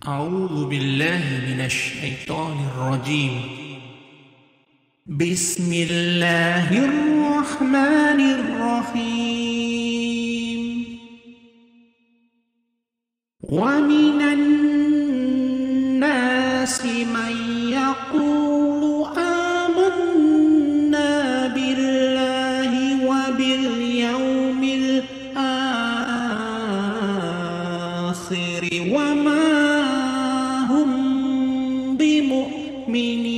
أعوذ بالله من الشيطان الرجيم. بسم الله الرحمن الرحيم. ومن الناس من يقول آمنا بالله وباليوم الآخر وما هم بمؤمنين.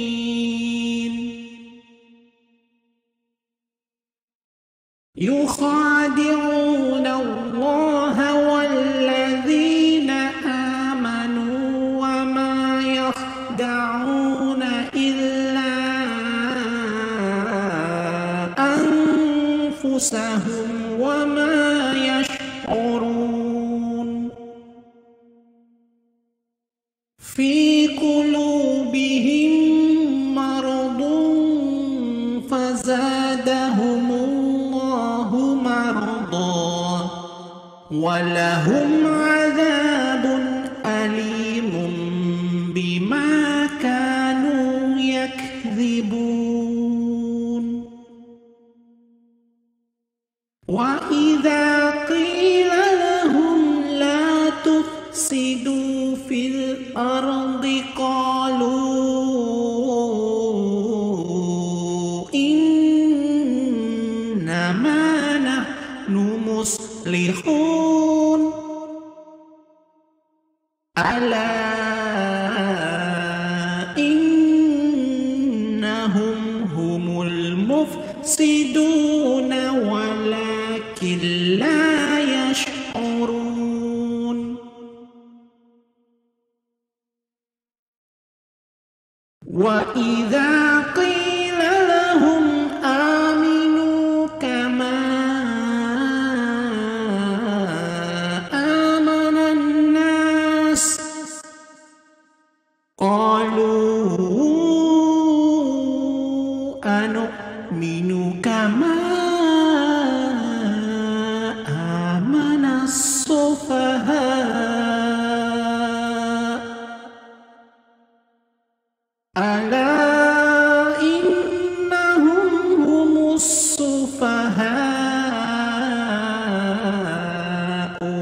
يخادعون الله والذين آمنوا وما يخدعون إلا أنفسهم وما يشعرون. في قلوبهم مرض فزادهم الله مرضا ولهم عذاب أليم بما كانوا يكذبون. وإذا قيل لهم لا تفسدوا في الأرض قالوا إنما نحن مصلحون. ألا إنهم هم المفسدون ولكن لا يشعرون. وإذا قيل لهم آمنوا كما آمن الناس قالوا أنؤمن كما آمن السفهاء. ألا إنهم هم السفهاء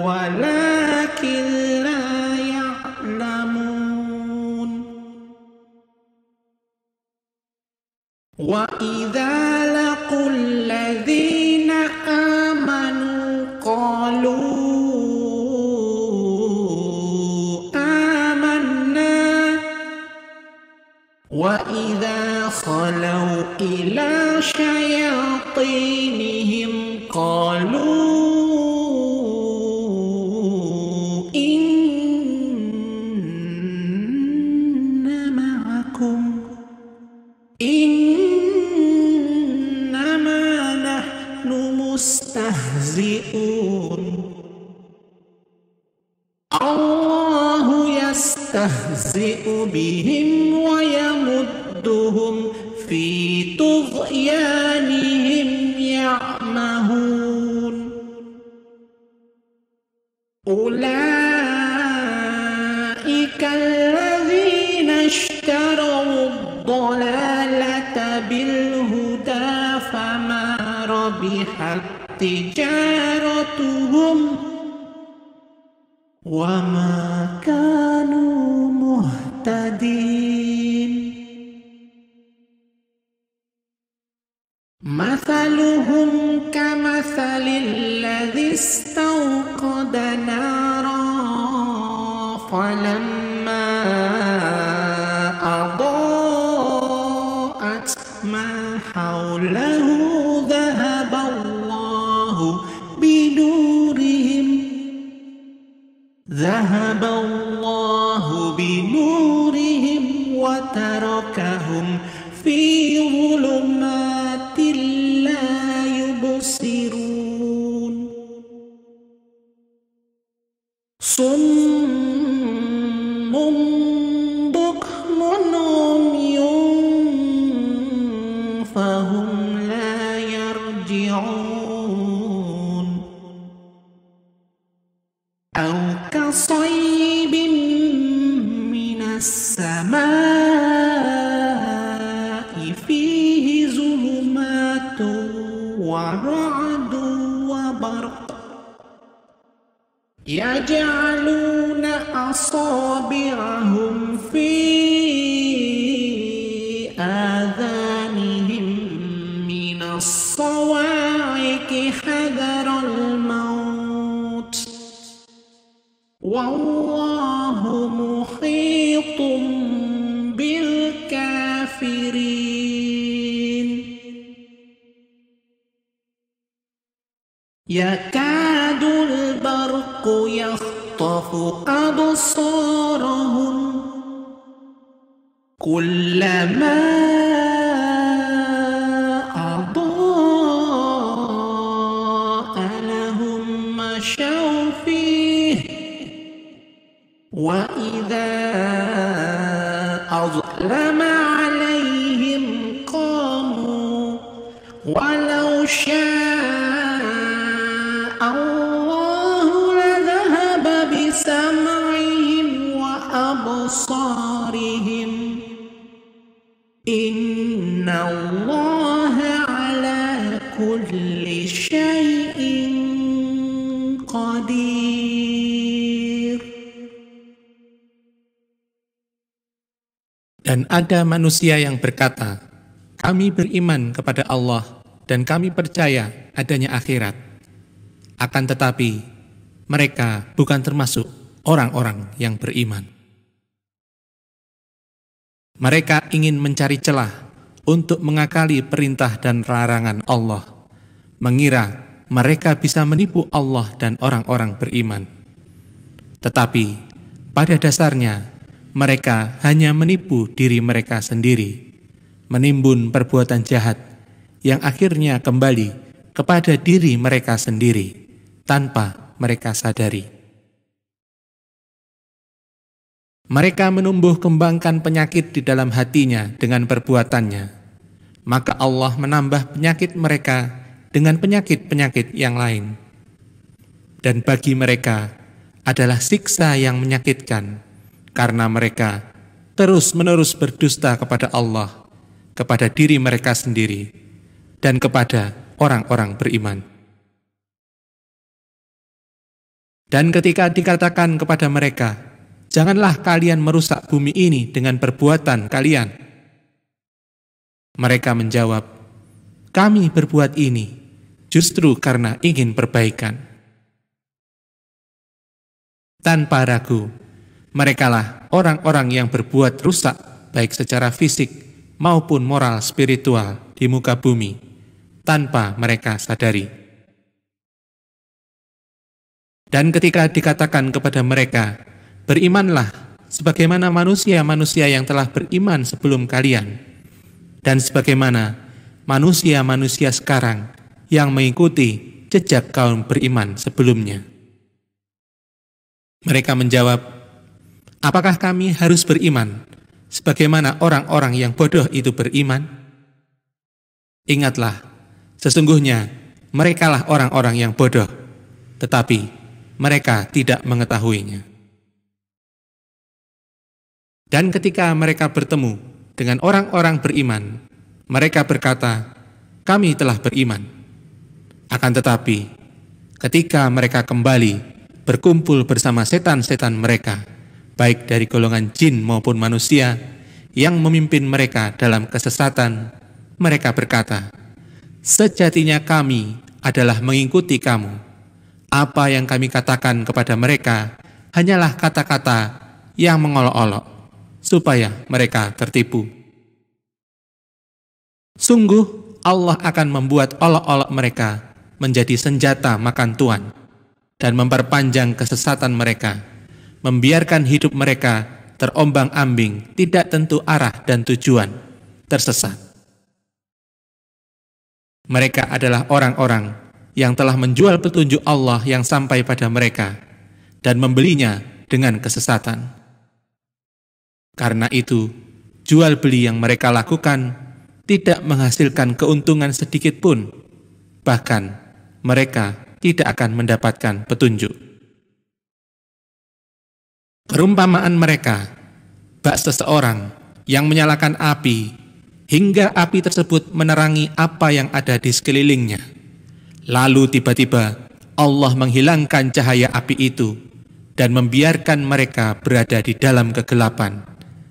ولكن لا يعلمون. وإذا لقوا الذين آمنوا قالوا وإذا خلوا إلى شياطينهم قالوا إنما نحن مستهزئون. الله يستهزئ بهم ويمدهم في طغيانهم يعمهون. أولئك الذين اشتروا الضلالة بالهدى فما ربحت تجارتهم وما كانوا مهتدين. مثلهم كمثل الذي استوقد نارا فلما أضاءت ما حوله ذهب الله بنورهم وتركهم في ظلمات لا يبصرون. صم بكم عمي فهم لا يرجعون. أو كصيب السماء فيه ظلمات ورعد وبرق يجعلون أصابعهم في آذانهم من الصواعق حذر الموت والله محيط بالكافرين يكاد البرق يخطف أبصارهم كلما أضاء لهم مشوا فيه وإذا أظلم عليهم قاموا ولو شاء الله لذهب بسمعهم وأبصارهم إن الله على كل شيء قدير. Dan ada manusia yang berkata, kami beriman kepada Allah dan kami percaya adanya akhirat. Akan tetapi, mereka bukan termasuk orang-orang yang beriman. Mereka ingin mencari celah untuk mengakali perintah dan larangan Allah, mengira mereka bisa menipu Allah dan orang-orang beriman. Tetapi, pada dasarnya, mereka hanya menipu diri mereka sendiri, menimbun perbuatan jahat yang akhirnya kembali kepada diri mereka sendiri tanpa mereka sadari. Mereka menumbuh kembangkan penyakit di dalam hatinya dengan perbuatannya, maka Allah menambah penyakit mereka dengan penyakit-penyakit yang lain. Dan bagi mereka adalah siksa yang menyakitkan, karena mereka terus-menerus berdusta kepada Allah, kepada diri mereka sendiri, dan kepada orang-orang beriman. Dan ketika dikatakan kepada mereka, janganlah kalian merusak bumi ini dengan perbuatan kalian, mereka menjawab, kami berbuat ini justru karena ingin perbaikan. Tanpa ragu, merekalah orang-orang yang berbuat rusak baik secara fisik maupun moral spiritual di muka bumi tanpa mereka sadari. Dan ketika dikatakan kepada mereka, berimanlah sebagaimana manusia-manusia yang telah beriman sebelum kalian, dan sebagaimana manusia-manusia sekarang yang mengikuti jejak kaum beriman sebelumnya. Mereka menjawab, apakah kami harus beriman sebagaimana orang-orang yang bodoh itu beriman? Ingatlah, sesungguhnya merekalah orang-orang yang bodoh, tetapi mereka tidak mengetahuinya. Dan ketika mereka bertemu dengan orang-orang beriman, mereka berkata, kami telah beriman. Akan tetapi, ketika mereka kembali berkumpul bersama setan-setan mereka, baik dari golongan jin maupun manusia, yang memimpin mereka dalam kesesatan, mereka berkata, sejatinya kami adalah mengikuti kamu. Apa yang kami katakan kepada mereka hanyalah kata-kata yang mengolok-olok, supaya mereka tertipu. Sungguh Allah akan membuat olok-olok mereka menjadi senjata makan tuan, dan memperpanjang kesesatan mereka, membiarkan hidup mereka terombang-ambing, tidak tentu arah dan tujuan, tersesat. Mereka adalah orang-orang yang telah menjual petunjuk Allah yang sampai pada mereka, dan membelinya dengan kesesatan. Karena itu, jual beli yang mereka lakukan tidak menghasilkan keuntungan sedikit pun, bahkan mereka tidak akan mendapatkan petunjuk. Perumpamaan mereka bak seseorang yang menyalakan api hingga api tersebut menerangi apa yang ada di sekelilingnya. Lalu tiba-tiba Allah menghilangkan cahaya api itu dan membiarkan mereka berada di dalam kegelapan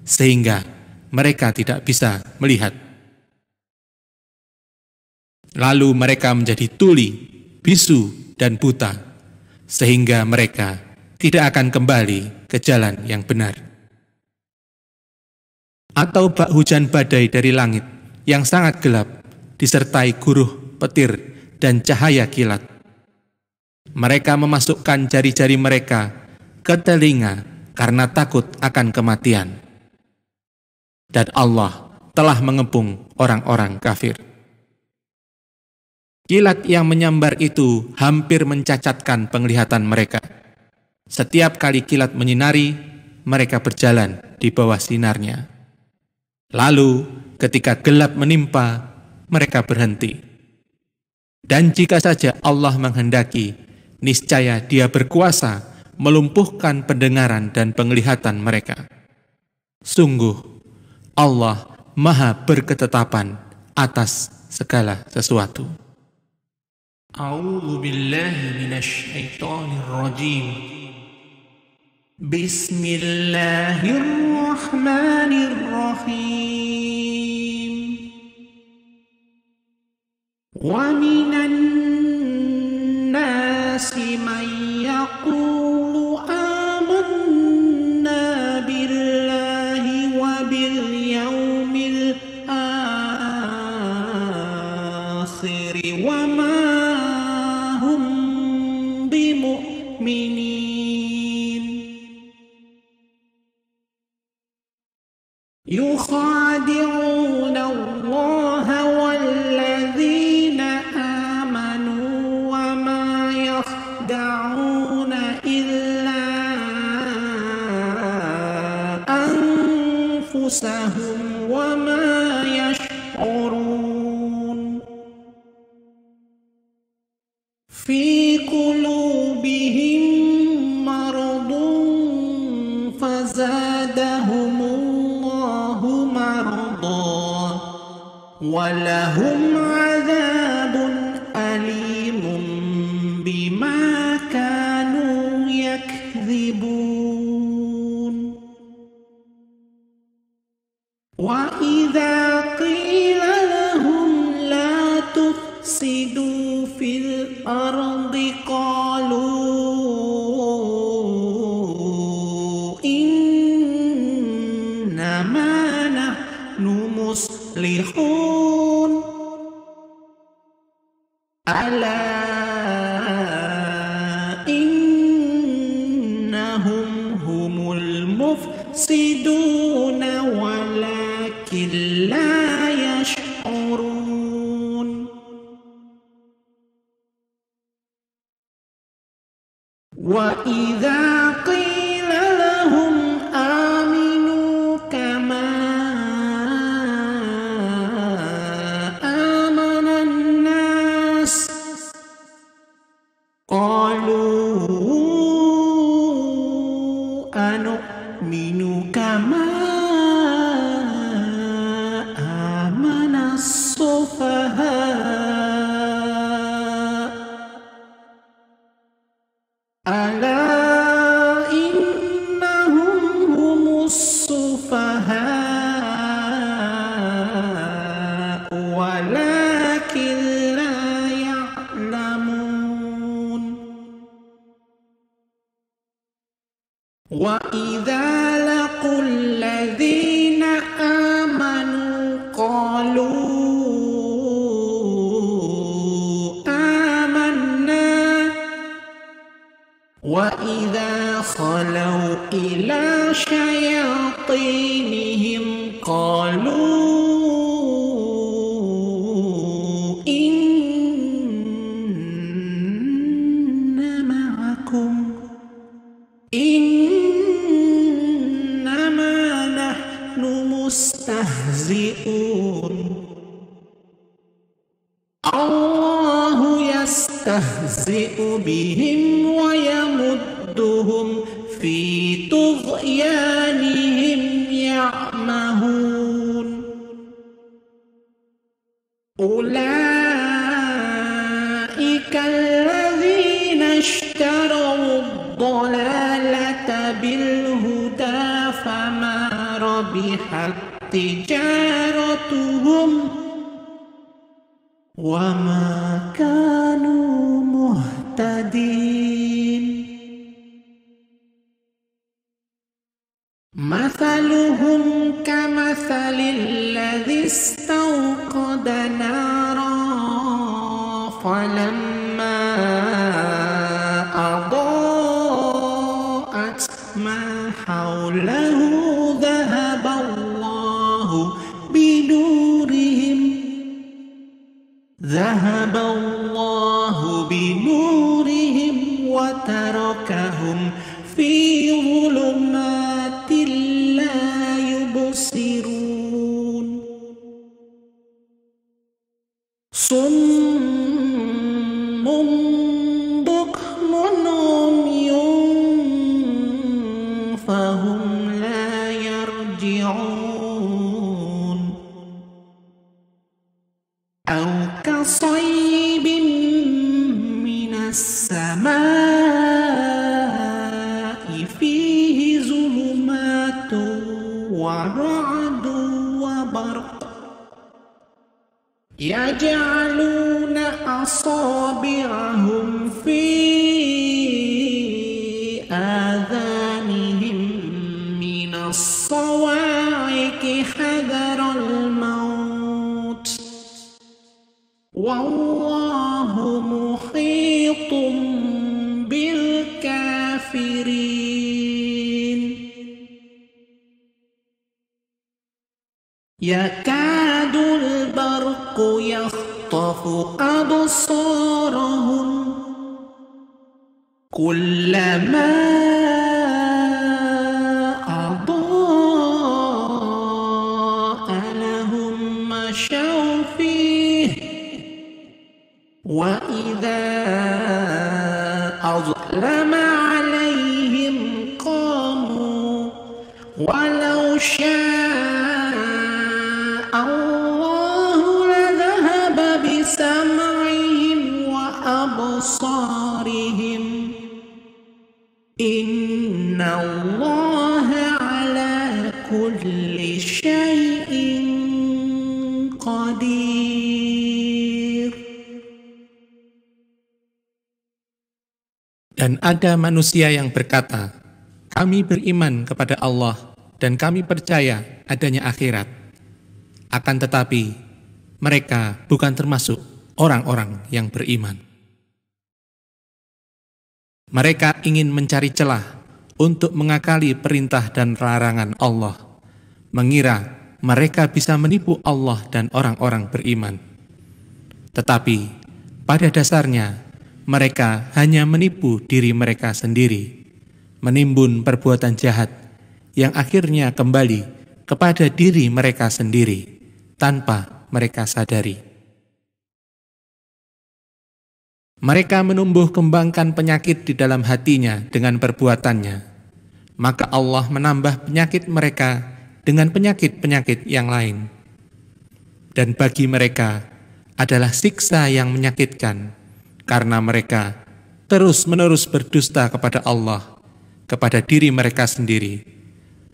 sehingga mereka tidak bisa melihat. Lalu mereka menjadi tuli, bisu, dan buta, sehingga mereka tidak akan kembali ke jalan yang benar. Atau bak hujan badai dari langit yang sangat gelap, disertai guruh, petir, dan cahaya kilat. Mereka memasukkan jari-jari mereka ke telinga karena takut akan kematian. Dan Allah telah mengepung orang-orang kafir. Kilat yang menyambar itu hampir mencacatkan penglihatan mereka. Setiap kali kilat menyinari, mereka berjalan di bawah sinarnya. Lalu, ketika gelap menimpa, mereka berhenti. Dan jika saja Allah menghendaki, niscaya Dia berkuasa melumpuhkan pendengaran dan penglihatan mereka. Sungguh, Allah Maha berketetapan atas segala sesuatu. A'udzu billahi minasy syaithanir rajim. Bismillahirrahmanirrahim. Wa minan nasi man yaqulu amanna billahi wa bil yaumil akhir wa ma hum bimu'minin. Yukhadi'una Allah walladzina amanu wa ma yakhda'una illa anfusahum wa ma yash'urun. Fi qulubihim maradun fazadahumullahu maradan wa lahum adzabun alimun bima kanu yakdzibun. Wa idza qila lahum la tufsidu fil ardi qalu innama nahnu muslihun. Ala innahum humul mufsiduna walakin la yash'urun. Wa idza qila lahum aminu kama amanan nas qalu anu'minu kama amanas sufaha. Ala innahum humus sufaha walakin la ya'lamun. Wa idza laqul ladzina amanu qalu wa idza khalau ila syayatinihim qalu inna ma'akum innama nahnu mustahzi'un. Allahu yastahzi'u bihim wa yamudduhum fi tughyanihim rabihat tijaratuhum wa ma kanu muhtadin. Mathaluhum kamathalil ladzi istawqada nara falamma adaa'at ma hawlahu dhahaballahu binurihim wa tarakahum fi dhulumatin la yubsirun. Summun bukmun umyun fahum la yarji'un. Aw kasayyibin minas samaa'i fihi zulumatun wa ra'dun wa barq yaj'aluna asabi'ahum fi adhanihim minas sawa'iqi hadaral maut wallahu muhitun bil kafirin. Yakadul barqu yakhtafu absarahum kullama adaa lahum mashaw fihi wa idza azlama alaihim qamu walau syaa Allahu la dhahaba bisam'ihim wa absarihim inna Allaha ala kulli syai'in qadir. Dan ada manusia yang berkata, kami beriman kepada Allah dan kami percaya adanya akhirat. Akan tetapi, mereka bukan termasuk orang-orang yang beriman. Mereka ingin mencari celah untuk mengakali perintah dan larangan Allah, mengira mereka bisa menipu Allah dan orang-orang beriman. Tetapi, pada dasarnya, mereka hanya menipu diri mereka sendiri, menimbun perbuatan jahat yang akhirnya kembali kepada diri mereka sendiri, tanpa mereka sadari. Mereka menumbuh kembangkan penyakit di dalam hatinya dengan perbuatannya. Maka Allah menambah penyakit mereka dengan penyakit-penyakit yang lain. Dan bagi mereka adalah siksa yang menyakitkan, karena mereka terus-menerus berdusta kepada Allah, kepada diri mereka sendiri,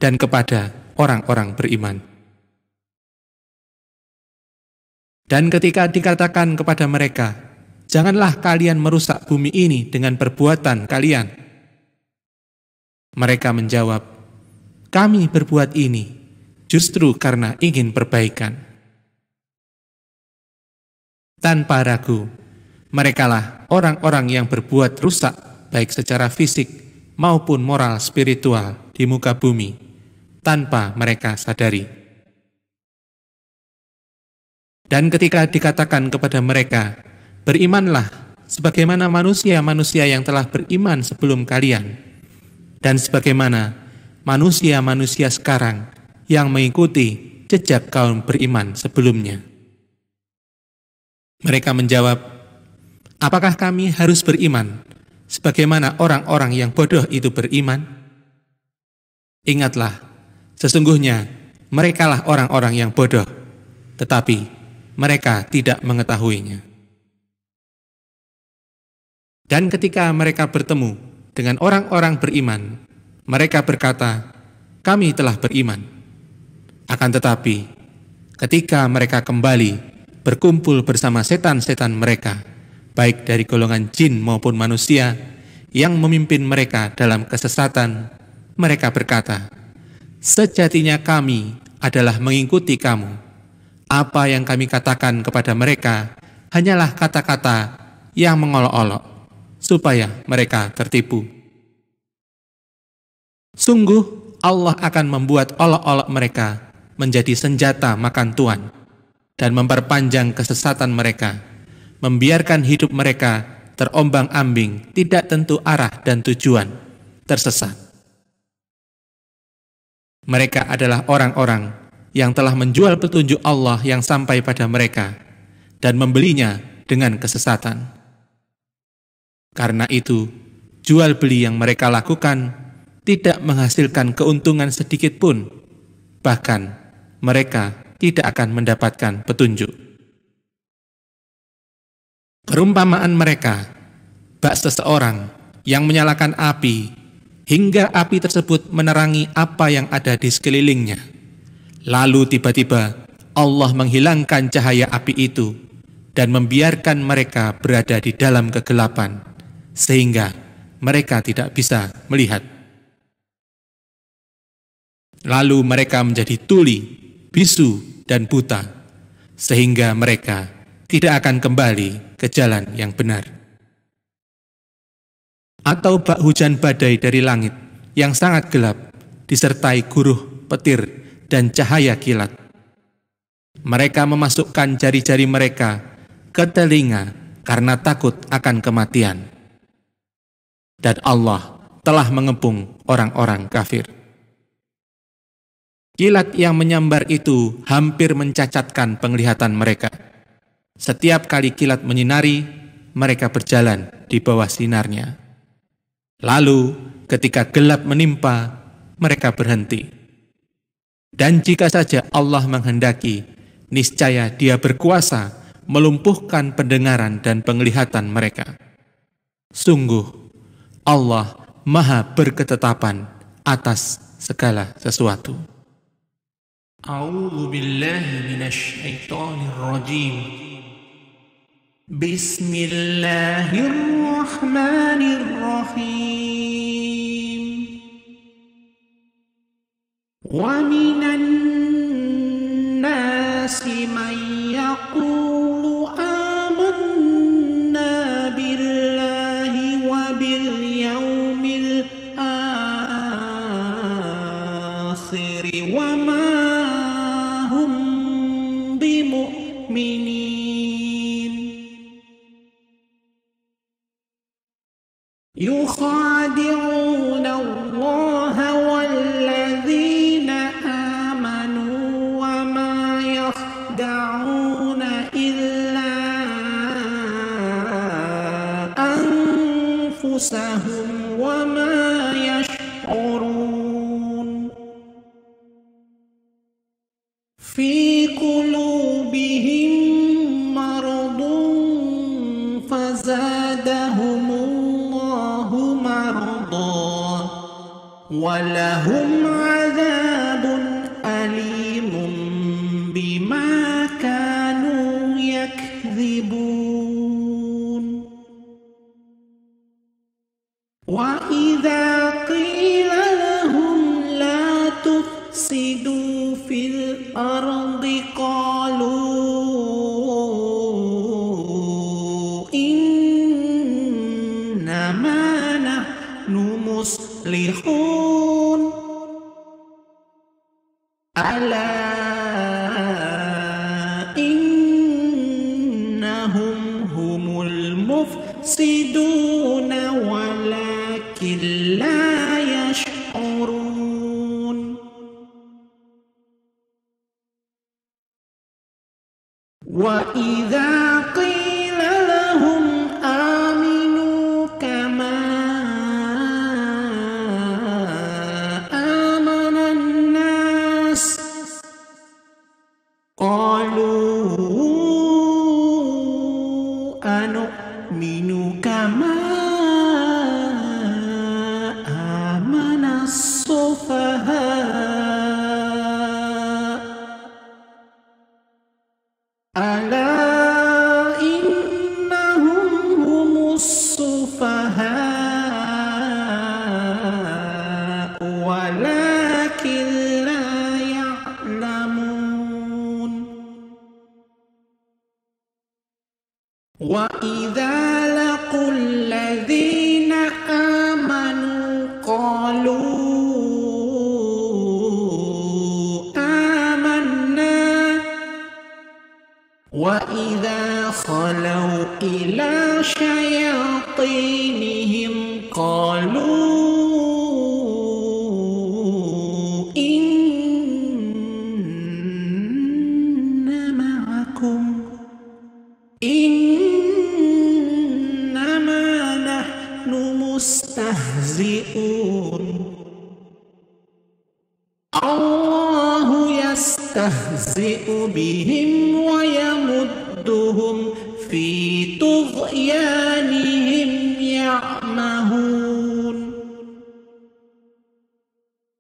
dan kepada orang-orang beriman. Dan ketika dikatakan kepada mereka, janganlah kalian merusak bumi ini dengan perbuatan kalian, mereka menjawab, kami berbuat ini justru karena ingin perbaikan. Tanpa ragu, merekalah orang-orang yang berbuat rusak baik secara fisik maupun moral spiritual di muka bumi, tanpa mereka sadari. Dan ketika dikatakan kepada mereka, berimanlah sebagaimana manusia-manusia yang telah beriman sebelum kalian, dan sebagaimana manusia-manusia sekarang yang mengikuti jejak kaum beriman sebelumnya. Mereka menjawab, apakah kami harus beriman sebagaimana orang-orang yang bodoh itu beriman? Ingatlah, sesungguhnya merekalah orang-orang yang bodoh, tetapi mereka tidak mengetahuinya. Dan ketika mereka bertemu dengan orang-orang beriman, mereka berkata, kami telah beriman. Akan tetapi, ketika mereka kembali berkumpul bersama setan-setan mereka, baik dari golongan jin maupun manusia, yang memimpin mereka dalam kesesatan, mereka berkata, "Sejatinya kami adalah mengikuti kamu. Apa yang kami katakan kepada mereka hanyalah kata-kata yang mengolok-olok, supaya mereka tertipu. Sungguh Allah akan membuat olok-olok mereka menjadi senjata makan tuan, dan memperpanjang kesesatan mereka, membiarkan hidup mereka terombang-ambing, tidak tentu arah dan tujuan, tersesat. Mereka adalah orang-orang yang telah menjual petunjuk Allah yang sampai pada mereka dan membelinya dengan kesesatan. Karena itu, jual beli yang mereka lakukan tidak menghasilkan keuntungan sedikit pun, bahkan mereka tidak akan mendapatkan petunjuk. Perumpamaan mereka, bak seseorang yang menyalakan api hingga api tersebut menerangi apa yang ada di sekelilingnya. Lalu tiba-tiba Allah menghilangkan cahaya api itu dan membiarkan mereka berada di dalam kegelapan, sehingga mereka tidak bisa melihat. Lalu mereka menjadi tuli, bisu, dan buta, sehingga mereka tidak akan kembali ke jalan yang benar. Atau bak hujan badai dari langit yang sangat gelap, disertai guruh, petir, dan cahaya kilat. Mereka memasukkan jari-jari mereka ke telinga karena takut akan kematian. Dan Allah telah mengepung orang-orang kafir. Kilat yang menyambar itu hampir mencacatkan penglihatan mereka. Setiap kali kilat menyinari, mereka berjalan di bawah sinarnya. Lalu, ketika gelap menimpa, mereka berhenti. Dan jika saja Allah menghendaki, niscaya Dia berkuasa melumpuhkan pendengaran dan penglihatan mereka. Sungguh, Allah Maha berketetapan atas segala sesuatu. A'udzu billahi minasy syaithanir rajim. Bismillahirrahmanirrahim. Wa minan nasi man yaqulu amanna billahi wa bil yaumil akhir wa ma يخادعون الله والذين آمنوا وما يخدعون إلا أنفسهم وما يشعرون في قلوبهم مرض فزادهم ولهم عذاب أليم بما كانوا يكذبون وإذا قيل لهم لا تفسدوا في الأرض قالوا إنما نحن مصلحون ألا إنهم هم المفسدون ولكن لا يشعرون وإذا قيل لهم آمنوا كما آمن الناس قالوا أنؤمن كما آمن السفهاء وَإِذَا لَقُوا الَّذِينَ آمَنُوا قَالُوا آمَنَّا وَإِذَا خَلَوْا إِلَى شَيَاطِينِهِمْ قَالُوا إِنَّا مَعَكُمْ إِنَّمَا نَحْنُ مُسْتَهْزِئُونَ اللَّهُ يَسْتَهْزِئُ بِهِمْ وَيَمُدُّهُمْ فِي طُغْيَانِهِمْ يَعْمَهُونَ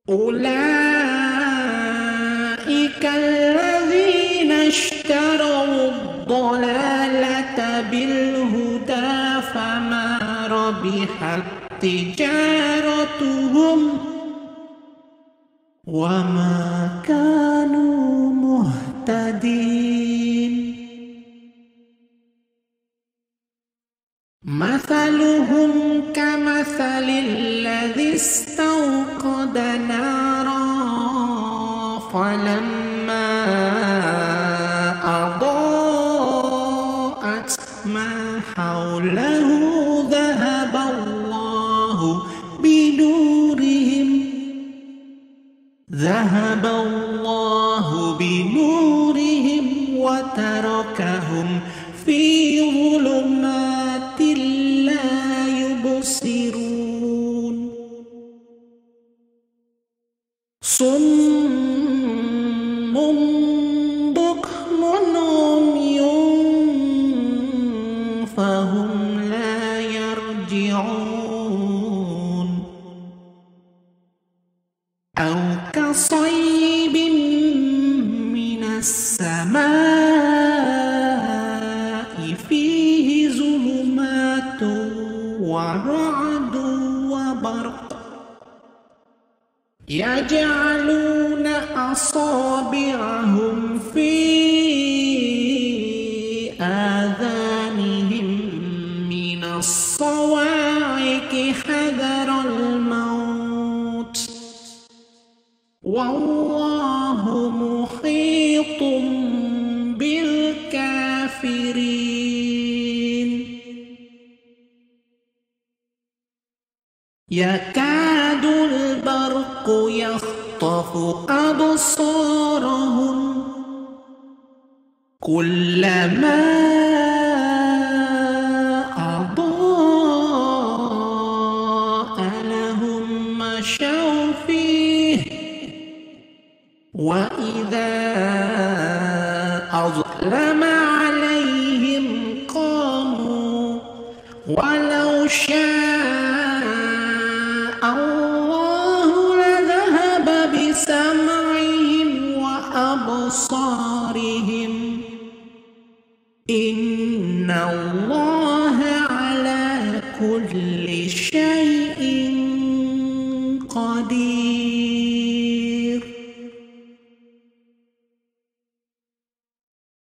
أُولَئِكَ الَّذِينَ اشْتَرَوُا الضَّلَالَةَ بِالْهُدَى فَمَا رَبِحَتْ تِجَارَتُهُمْ وَمَا كَانُوا مُهْتَدِينَ مَثَلُهُمْ كَمَثَلِ الَّذِي اسْتَوْقَدَ نَارًا فَلَمَّا أَضَاءَتْ مَا حَوْلَهُ ذهب الله بنورهم وتركهم في ظلمات لا يبصرون صم بكم عمي فهم لا يرجعون أو كصيب من السماء فيه ظلمات ورعد وبرق يجعلون أصابعهم في آذانهم من الصواعق حذر الموت والله محيط بالكافرين يكاد البرق يخطف أبصارهم كلما أضاء لهم مشوا فيه وإذا أظلم عليهم قاموا ولو شاء الله لذهب بسمعهم وأبصارهم إن الله على كل شيء قدير.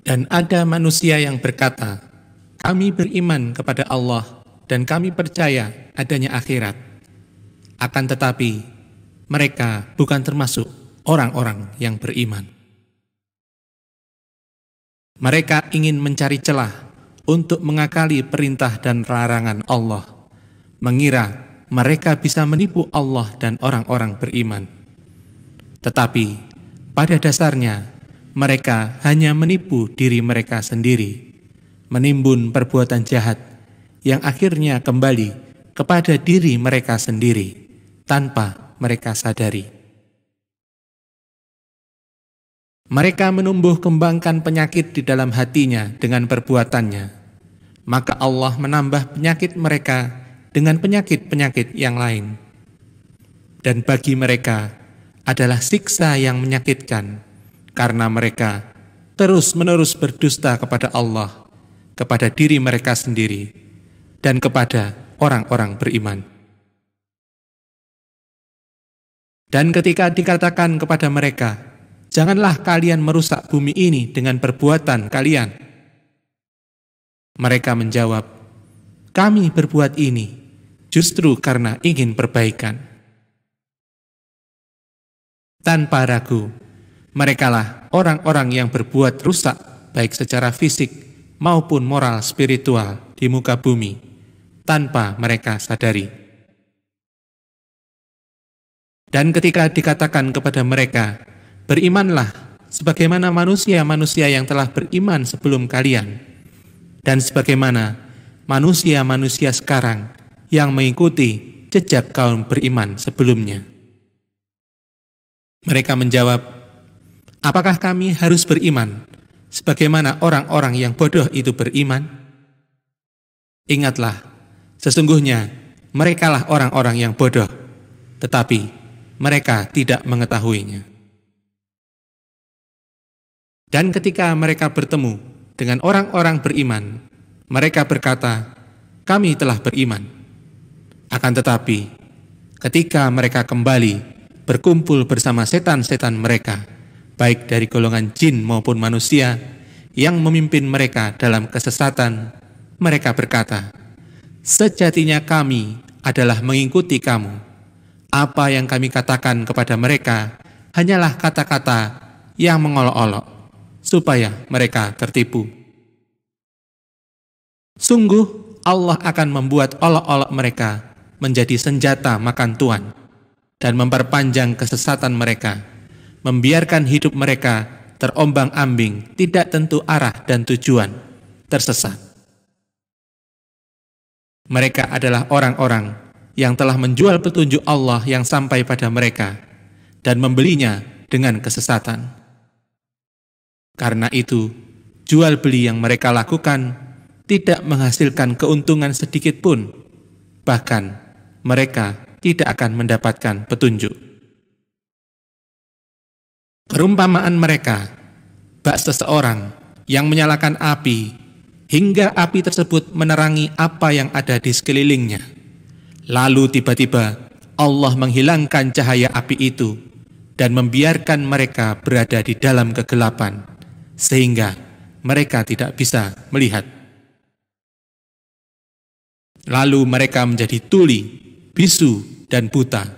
Dan ada manusia yang berkata, kami beriman kepada Allah dan kami percaya adanya akhirat. Akan tetapi, mereka bukan termasuk orang-orang yang beriman. Mereka ingin mencari celah untuk mengakali perintah dan larangan Allah, mengira mereka bisa menipu Allah dan orang-orang beriman. Tetapi, pada dasarnya, mereka hanya menipu diri mereka sendiri, menimbun perbuatan jahat yang akhirnya kembali kepada diri mereka sendiri tanpa mereka sadari. Mereka menumbuh kembangkan penyakit di dalam hatinya dengan perbuatannya, maka Allah menambah penyakit mereka dengan penyakit-penyakit yang lain. Dan bagi mereka adalah siksa yang menyakitkan, karena mereka terus-menerus berdusta kepada Allah, kepada diri mereka sendiri, dan kepada orang-orang beriman. Dan ketika dikatakan kepada mereka, janganlah kalian merusak bumi ini dengan perbuatan kalian, Mereka menjawab, kami berbuat ini justru karena ingin perbaikan. Tanpa ragu, merekalah orang-orang yang berbuat rusak baik secara fisik maupun moral spiritual di muka bumi tanpa mereka sadari. Dan ketika dikatakan kepada mereka, berimanlah sebagaimana manusia-manusia yang telah beriman sebelum kalian, dan sebagaimana manusia-manusia sekarang yang mengikuti jejak kaum beriman sebelumnya. Mereka menjawab, apakah kami harus beriman sebagaimana orang-orang yang bodoh itu beriman? Ingatlah, sesungguhnya merekalah orang-orang yang bodoh, tetapi mereka tidak mengetahuinya. Dan ketika mereka bertemu dengan orang-orang beriman, mereka berkata, kami telah beriman. Akan tetapi, ketika mereka kembali berkumpul bersama setan-setan mereka, baik dari golongan jin maupun manusia, yang memimpin mereka dalam kesesatan, mereka berkata, sejatinya kami adalah mengikuti kamu. Apa yang kami katakan kepada mereka hanyalah kata-kata yang mengolok-olok, supaya mereka tertipu. Sungguh Allah akan membuat olok-olok mereka menjadi senjata makan tuan, dan memperpanjang kesesatan mereka, membiarkan hidup mereka terombang-ambing, tidak tentu arah dan tujuan, tersesat. Mereka adalah orang-orang yang telah menjual petunjuk Allah yang sampai pada mereka, dan membelinya dengan kesesatan. Karena itu, jual beli yang mereka lakukan tidak menghasilkan keuntungan sedikit pun, bahkan mereka tidak akan mendapatkan petunjuk. Perumpamaan mereka, bak seseorang yang menyalakan api, hingga api tersebut menerangi apa yang ada di sekelilingnya. Lalu tiba-tiba Allah menghilangkan cahaya api itu, dan membiarkan mereka berada di dalam kegelapan, sehingga mereka tidak bisa melihat. Lalu mereka menjadi tuli, bisu, dan buta,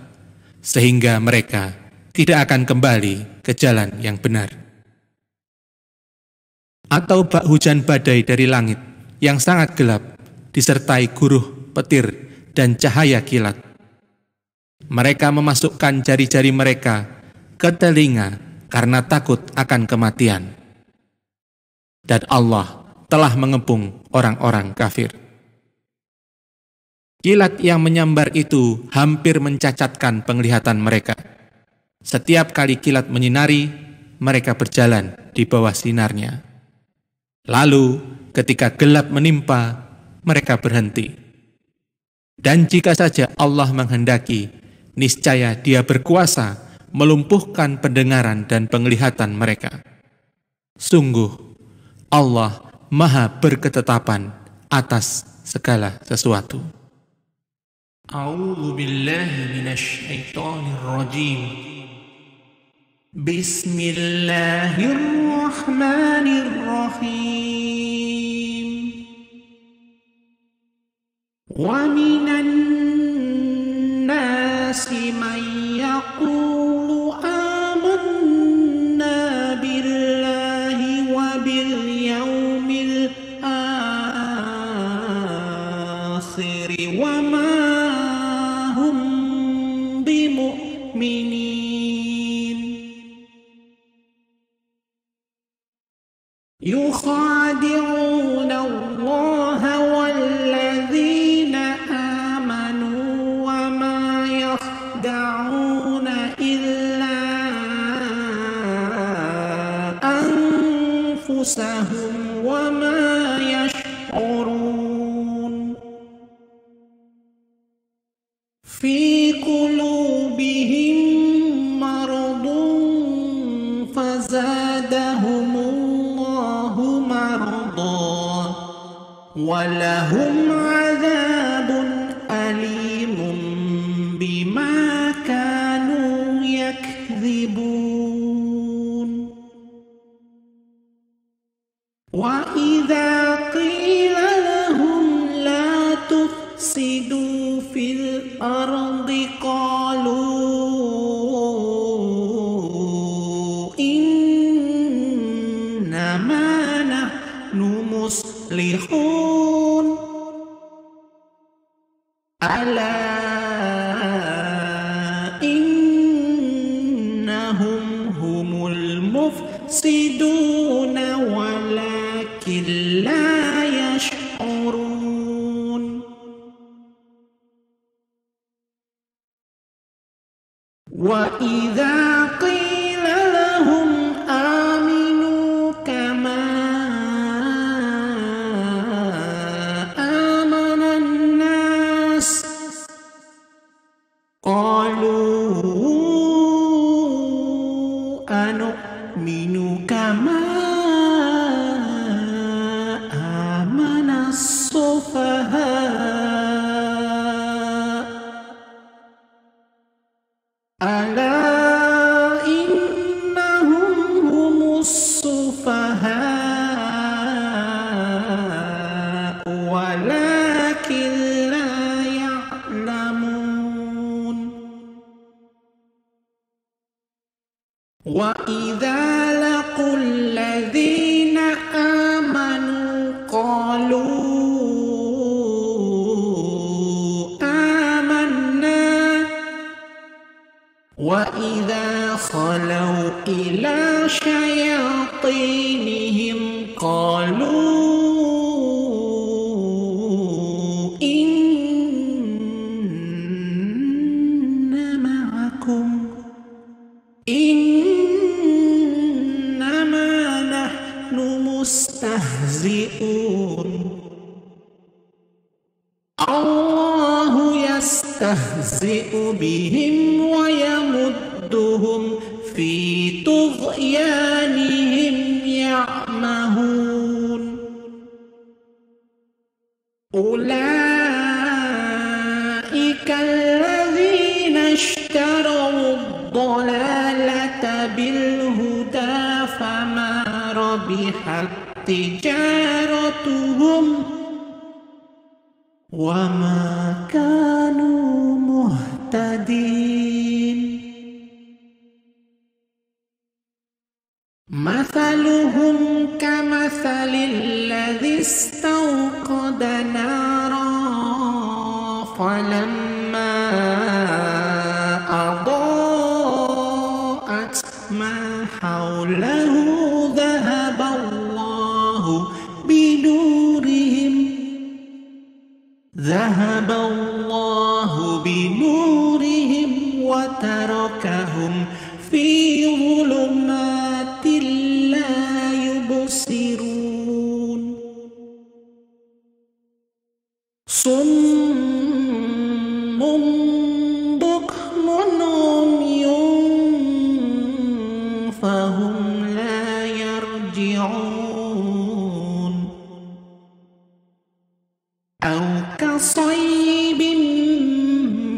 sehingga mereka tidak akan kembali ke jalan yang benar. Atau bak hujan badai dari langit yang sangat gelap, disertai guruh, petir, dan cahaya kilat. Mereka memasukkan jari-jari mereka ke telinga karena takut akan kematian. Dan Allah telah mengepung orang-orang kafir. Kilat yang menyambar itu hampir mencacatkan penglihatan mereka. Setiap kali kilat menyinari, mereka berjalan di bawah sinarnya. Lalu, ketika gelap menimpa, mereka berhenti. Dan jika saja Allah menghendaki, niscaya Dia berkuasa melumpuhkan pendengaran dan penglihatan mereka. Sungguh, Allah Maha berketetapan atas segala sesuatu. A'udzu billahi minasy syaithanir rajim. Bismillahirrahmanirrahim. Wa minan nasi man yaqulu amanna billahi wa bil yaumil akhir wa ma يخادعون الله والذين آمنوا وما يخدعون إلا أنفسهم وما يشعرون في قلوبهم مرض فزادهم ولهم عذاب أليم بما كانوا يكذبون وإذا قيل يفسدوا في الأرض قالوا إنما نحن مصلحون ألا إنهم هم المفسدون ولكن لا يشعرون وإذا قيل لهم آمنوا كما آمن الناس قالوا أنؤمن كما آمن السفهاء ألا إنهم هم السفهاء ولكن لا يعلمون وإذا لقوا الذين آمنوا قالوا آمنا وإذا خلوا إلى شياطينهم قالوا إن معكم إنما نحن مستهزئون الله يستهزئ بهم ويمدهم في طغيانهم يعمهون أولئك الذين اشتروا الضلالة بالهدى فما ربحت تجارتهم وما كانوا مهتدين مثلهم كمثل الذي استوقد نارا فلما أضاءت ما حوله ذهب الله بنورهم وتركهم في ظلمات لا يبصرون صم بكم عمي فهم لا يرجعون أو كصيب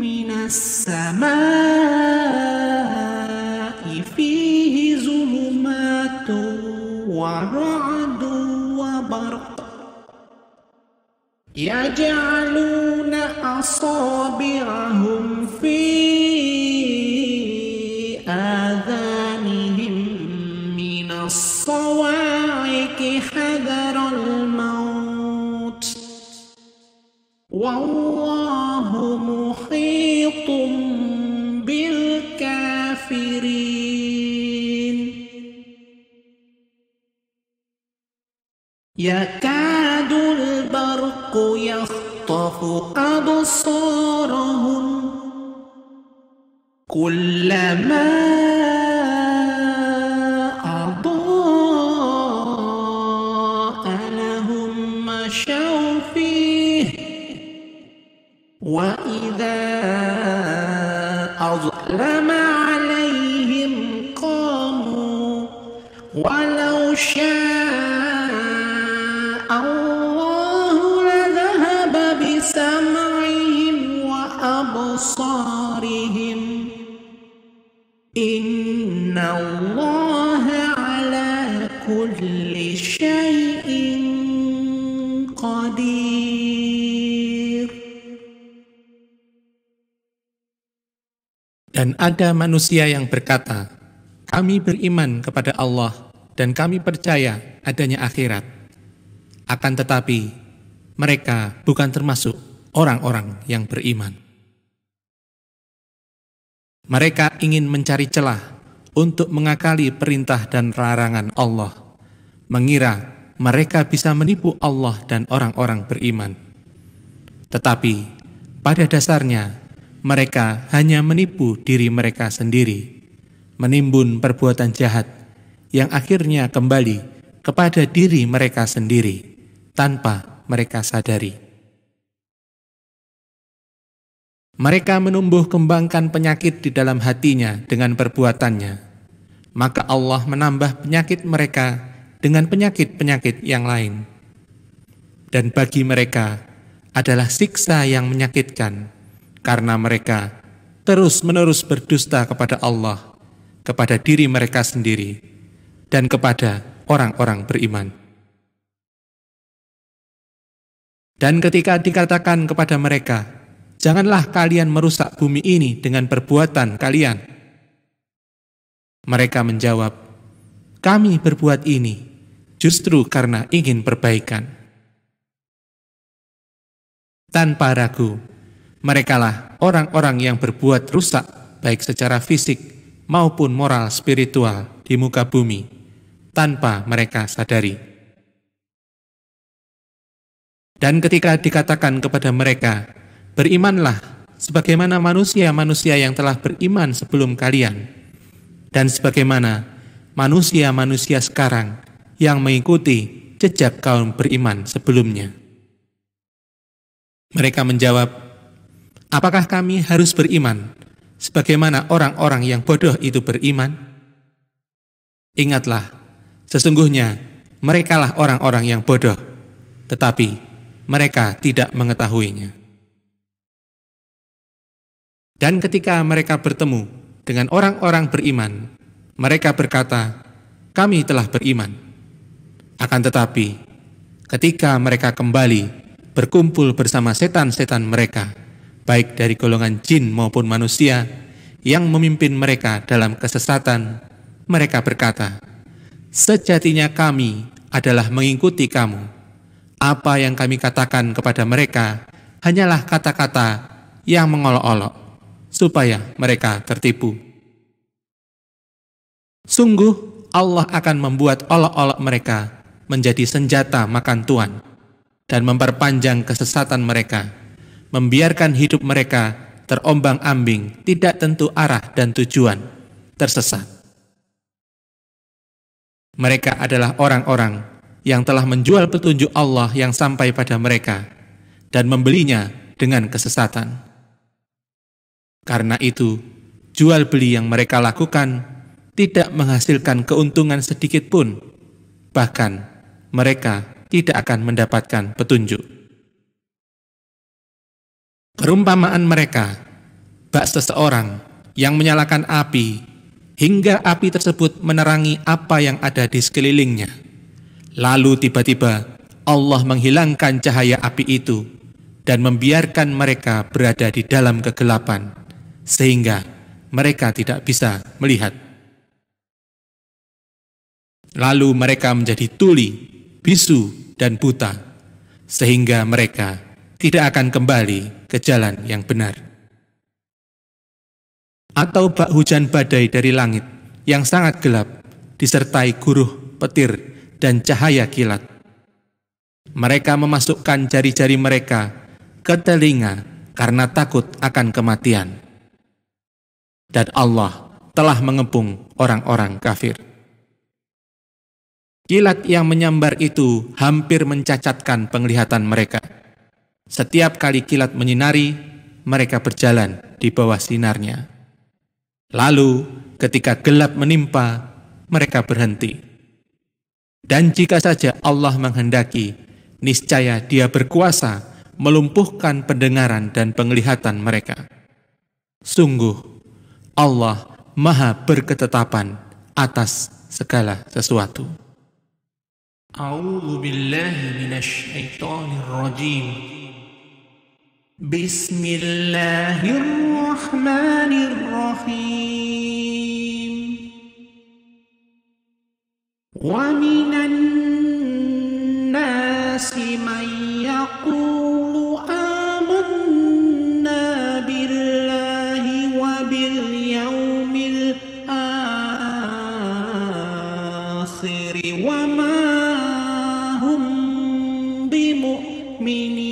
من السماء فيه ظلمات ورعد وبرق يجعلون أصابعهم في آذانهم من الصواعق حذر الموت والله محيط بالكافرين يكاد البرق يخطف أبصارهم كلما أضاء لهم مشوا فيه وإذا أظلم عليهم قاموا ولو شاء الله لذهب بسمعهم وأبصارهم إن الله على كل شيء قدير Dan ada manusia yang berkata, kami beriman kepada Allah dan kami percaya adanya akhirat. Akan tetapi, mereka bukan termasuk orang-orang yang beriman. Mereka ingin mencari celah untuk mengakali perintah dan larangan Allah, mengira mereka bisa menipu Allah dan orang-orang beriman. Tetapi, pada dasarnya, mereka hanya menipu diri mereka sendiri, menimbun perbuatan jahat yang akhirnya kembali kepada diri mereka sendiri tanpa mereka sadari. Mereka menumbuh kembangkan penyakit di dalam hatinya dengan perbuatannya, maka Allah menambah penyakit mereka dengan penyakit-penyakit yang lain. Dan bagi mereka adalah siksa yang menyakitkan, karena mereka terus-menerus berdusta kepada Allah, kepada diri mereka sendiri, dan kepada orang-orang beriman. Dan ketika dikatakan kepada mereka, janganlah kalian merusak bumi ini dengan perbuatan kalian, mereka menjawab, kami berbuat ini justru karena ingin perbaikan. Tanpa ragu, merekalah orang-orang yang berbuat rusak baik secara fisik maupun moral spiritual di muka bumi tanpa mereka sadari. Dan ketika dikatakan kepada mereka, berimanlah sebagaimana manusia-manusia yang telah beriman sebelum kalian, dan sebagaimana manusia-manusia sekarang yang mengikuti jejak kaum beriman sebelumnya. Mereka menjawab, apakah kami harus beriman sebagaimana orang-orang yang bodoh itu beriman? Ingatlah, sesungguhnya merekalah orang-orang yang bodoh, tetapi mereka tidak mengetahuinya. Dan ketika mereka bertemu dengan orang-orang beriman, mereka berkata, kami telah beriman. Akan tetapi, ketika mereka kembali berkumpul bersama setan-setan mereka, baik dari golongan jin maupun manusia, yang memimpin mereka dalam kesesatan, mereka berkata, sejatinya kami adalah mengikuti kamu. Apa yang kami katakan kepada mereka hanyalah kata-kata yang mengolok-olok, supaya mereka tertipu. Sungguh Allah akan membuat olok-olok mereka menjadi senjata makan tuan, dan memperpanjang kesesatan mereka, membiarkan hidup mereka terombang-ambing, tidak tentu arah dan tujuan, tersesat. Mereka adalah orang-orang yang telah menjual petunjuk Allah yang sampai pada mereka, dan membelinya dengan kesesatan. Karena itu, jual beli yang mereka lakukan tidak menghasilkan keuntungan sedikit pun, bahkan mereka tidak akan mendapatkan petunjuk. Perumpamaan mereka, bak seseorang yang menyalakan api, hingga api tersebut menerangi apa yang ada di sekelilingnya. Lalu tiba-tiba Allah menghilangkan cahaya api itu, dan membiarkan mereka berada di dalam kegelapan, sehingga mereka tidak bisa melihat. Lalu mereka menjadi tuli, bisu, dan buta, sehingga mereka tidak akan kembali ke jalan yang benar. Atau bak hujan badai dari langit yang sangat gelap, disertai guruh, petir, dan cahaya kilat. Mereka memasukkan jari-jari mereka ke telinga karena takut akan kematian. Dan Allah telah mengepung orang-orang kafir. Kilat yang menyambar itu hampir mencacatkan penglihatan mereka. Setiap kali kilat menyinari, mereka berjalan di bawah sinarnya. Lalu, ketika gelap menimpa, mereka berhenti. Dan jika saja Allah menghendaki, niscaya Dia berkuasa melumpuhkan pendengaran dan penglihatan mereka. Sungguh, Allah Maha berketetapan atas segala sesuatu. A'udzu billahi minasyaitonir rajim. Bismillahirrahmanirrahim. الرحيم ومن الناس من يقول آمنا بالله وباليوم الآخر وما هم بمؤمنين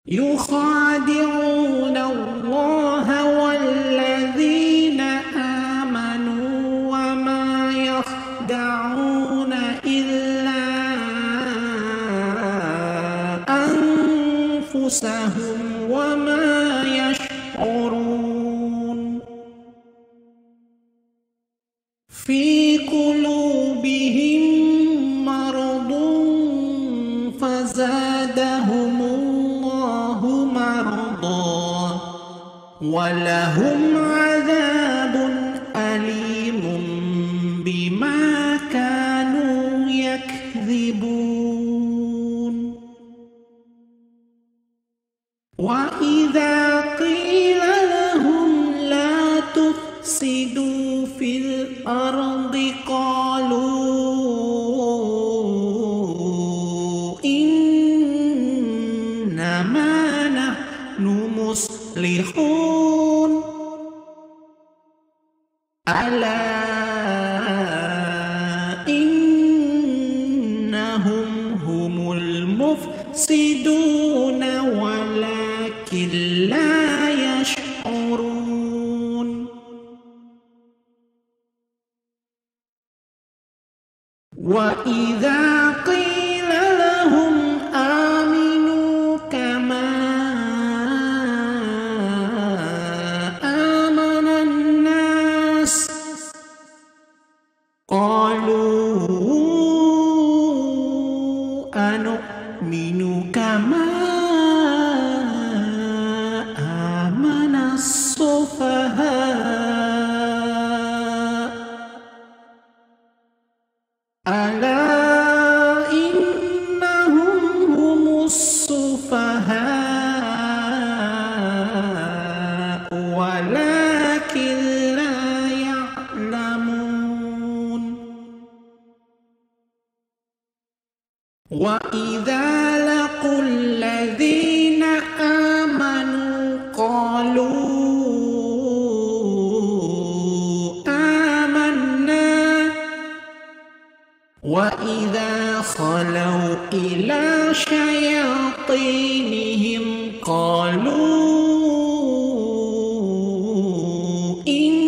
يخادعون الله والذين آمنوا وما يخدعون إلا أنفسهم وما يشعرون في قلوبهم مرض فزادهم الله مرضا ولهم عذاب أليم بما كانوا يكذبون وإذا قيل لهم لا تفسدوا في الأرض قالوا إنما نحن مصلحون ألا إنهم هم المفسدون ولكن لا يشعرون وإذا قيل لهم آمنوا كما آمن الناس قالوا أنؤمن كما آمن السفهاء ألا إنهم هم السفهاء ولكن لا يعلمون وإذا لقوا الذين آمنوا قالوا آمنا وإذا خلوا إلى شياطينهم قالوا إن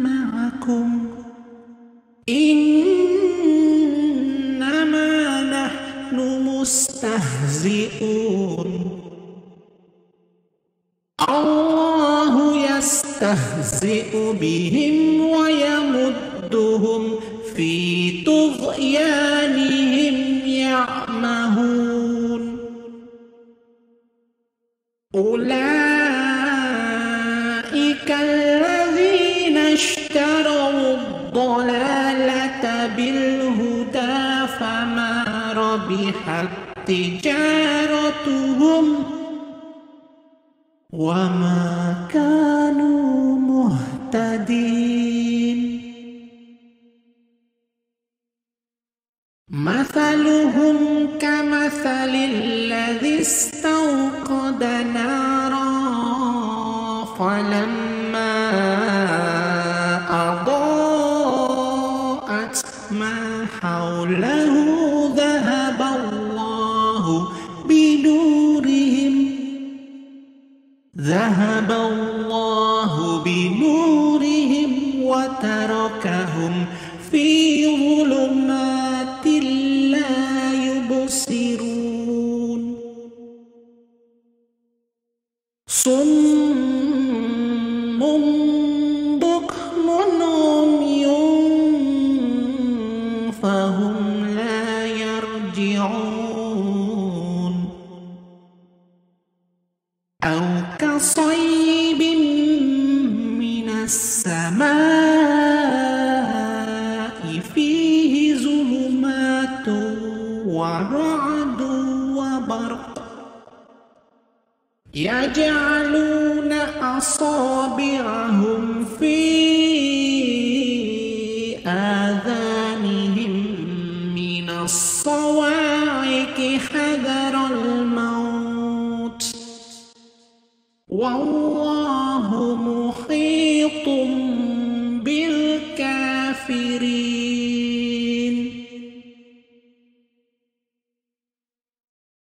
معكم إنما نحن مستهزئون الله يستهزئ بهم ويمدهم في طغيانهم يعمهون أولئك الذين اشتروا الضلالة بالهدى فما ربحت تجارتهم وما كانوا مهتدين مثلهم كمثل الذي استوقد نارا فلما أضاءت ما حوله ذهب الله بنورهم وتركهم في ظلمات لا يبصرون صم بكم عمي فهم لا يرجعون أو كصيب من السماء فيه ظلمات ورعد يجعلون أصابعهم في آذانهم من الصواعق حذر الموت والله محيط بالكافرين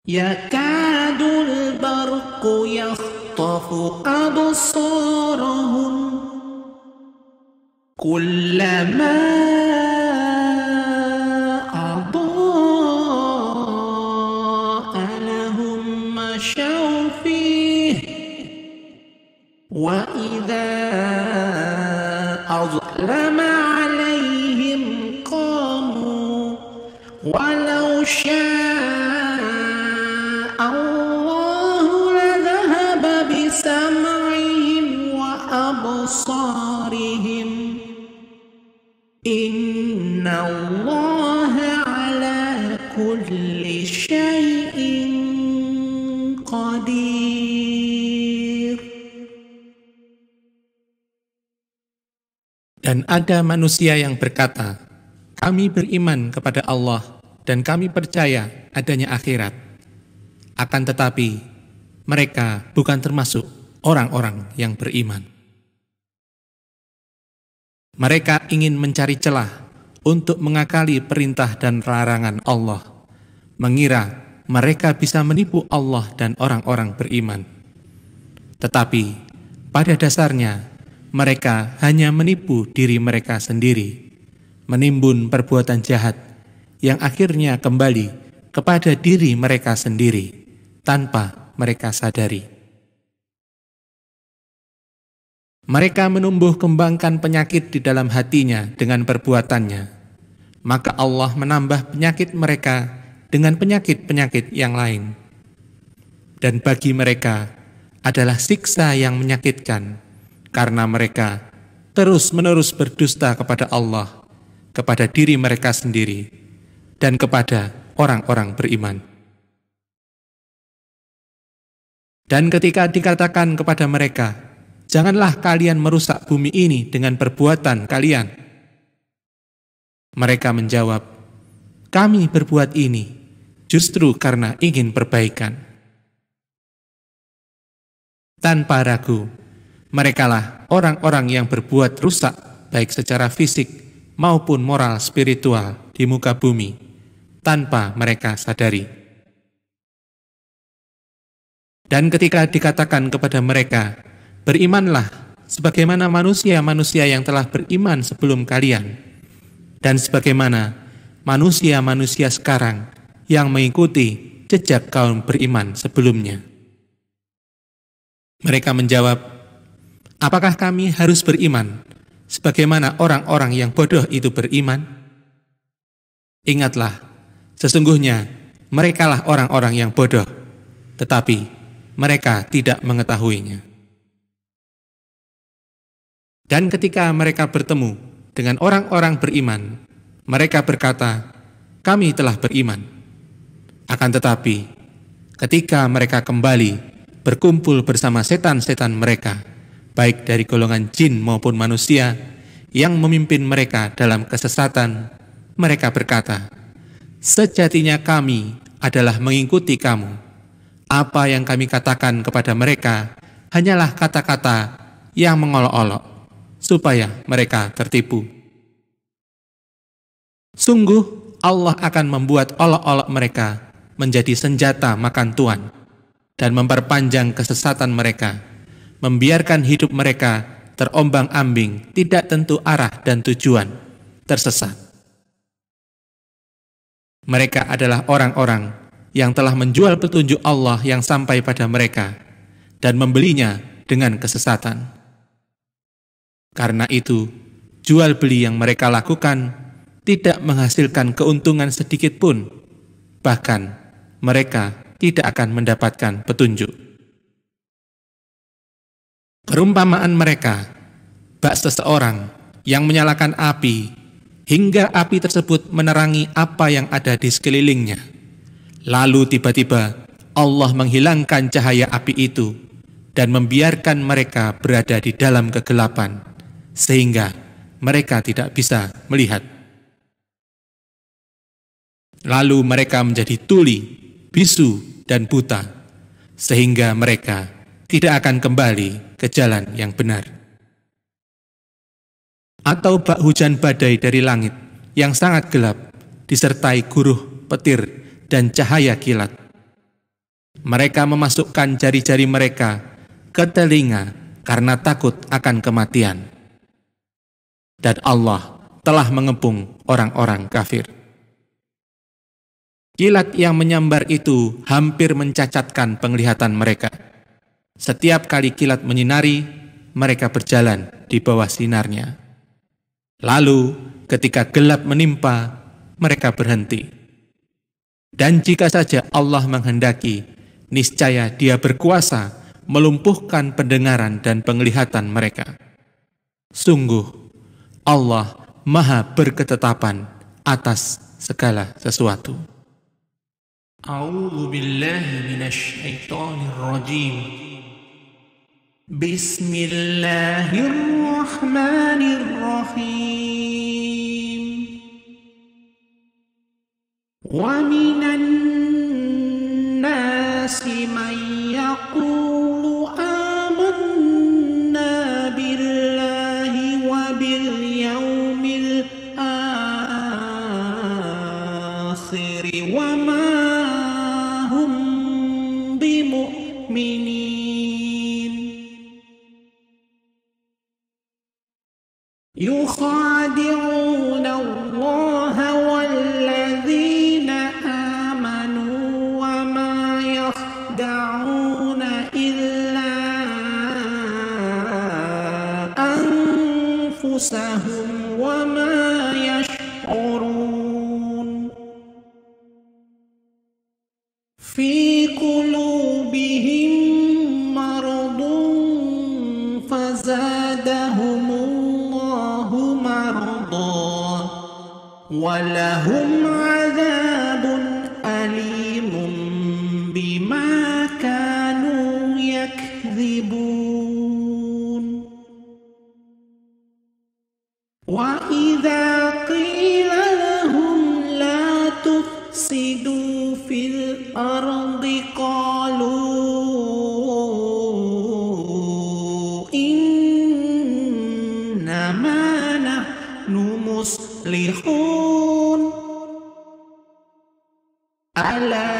يكاد البرق يخطف أبصارهم كلما أضاء لهم مشوا فيه وإذا أظلم عليهم قاموا ولو شاء الله لذهب بسمعهم وأبصارهم إن الله على كل شيء قدير. Dan ada manusia yang berkata, kami beriman kepada Allah dan kami percaya adanya akhirat. Akan tetapi, mereka bukan termasuk orang-orang yang beriman. Mereka ingin mencari celah untuk mengakali perintah dan larangan Allah, mengira mereka bisa menipu Allah dan orang-orang beriman. Tetapi, pada dasarnya, mereka hanya menipu diri mereka sendiri, menimbun perbuatan jahat yang akhirnya kembali kepada diri mereka sendiri tanpa mereka sadari. Mereka menumbuh kembangkan penyakit di dalam hatinya dengan perbuatannya, maka Allah menambah penyakit mereka dengan penyakit-penyakit yang lain. Dan bagi mereka adalah siksa yang menyakitkan, karena mereka terus-menerus berdusta kepada Allah, kepada diri mereka sendiri, dan kepada orang-orang beriman. Dan ketika dikatakan kepada mereka, janganlah kalian merusak bumi ini dengan perbuatan kalian, mereka menjawab, kami berbuat ini justru karena ingin perbaikan. Tanpa ragu, merekalah orang-orang yang berbuat rusak baik secara fisik maupun moral spiritual di muka bumi tanpa mereka sadari. Dan ketika dikatakan kepada mereka, berimanlah sebagaimana manusia-manusia yang telah beriman sebelum kalian, dan sebagaimana manusia-manusia sekarang yang mengikuti jejak kaum beriman sebelumnya. Mereka menjawab, apakah kami harus beriman sebagaimana orang-orang yang bodoh itu beriman? Ingatlah, sesungguhnya merekalah orang-orang yang bodoh, tetapi mereka tidak mengetahuinya. Dan ketika mereka bertemu dengan orang-orang beriman, mereka berkata, kami telah beriman. Akan tetapi, ketika mereka kembali berkumpul bersama setan-setan mereka, baik dari golongan jin maupun manusia, yang memimpin mereka dalam kesesatan, mereka berkata, sejatinya kami adalah mengikuti kamu. Apa yang kami katakan kepada mereka hanyalah kata-kata yang mengolok-olok, supaya mereka tertipu. Sungguh Allah akan membuat olok-olok mereka menjadi senjata makan tuan, dan memperpanjang kesesatan mereka, membiarkan hidup mereka terombang-ambing, tidak tentu arah dan tujuan, tersesat. Mereka adalah orang-orang yang telah menjual petunjuk Allah yang sampai pada mereka, dan membelinya dengan kesesatan. Karena itu, jual beli yang mereka lakukan tidak menghasilkan keuntungan sedikit pun, bahkan mereka tidak akan mendapatkan petunjuk. Perumpamaan mereka, bak seseorang yang menyalakan api, hingga api tersebut menerangi apa yang ada di sekelilingnya. Lalu tiba-tiba Allah menghilangkan cahaya api itu, dan membiarkan mereka berada di dalam kegelapan, sehingga mereka tidak bisa melihat. Lalu mereka menjadi tuli, bisu, dan buta, sehingga mereka tidak akan kembali ke jalan yang benar. Atau bak hujan badai dari langit yang sangat gelap, disertai guruh, petir, dan cahaya kilat. Mereka memasukkan jari-jari mereka ke telinga karena takut akan kematian. Dan Allah telah mengepung orang-orang kafir. Kilat yang menyambar itu hampir mencacatkan penglihatan mereka. Setiap kali kilat menyinari, mereka berjalan di bawah sinarnya. Lalu, ketika gelap menimpa, mereka berhenti. Dan jika saja Allah menghendaki, niscaya Dia berkuasa melumpuhkan pendengaran dan penglihatan mereka. Sungguh, Allah Maha berketetapan atas segala sesuatu. A'udzu billahi minasy syaithanir rajim. Bismillahirrahmanirrahim. Wa minan nasi man yaqulu amanna billahi wa bil yaumil akhir wa ma hum bimu'minin. Yukhadi'una Allah walladzina amanu wa ma yakhda'una illa anfusahum wa ma yash'urun. Fi qulubihim maradun fazadahumullahu maradan wa lahum adzabun alimun bima kanu yakdzibun. Wa idza qila lahum la tufsidu fil ardi qalu innama nahnu muslihun. Ala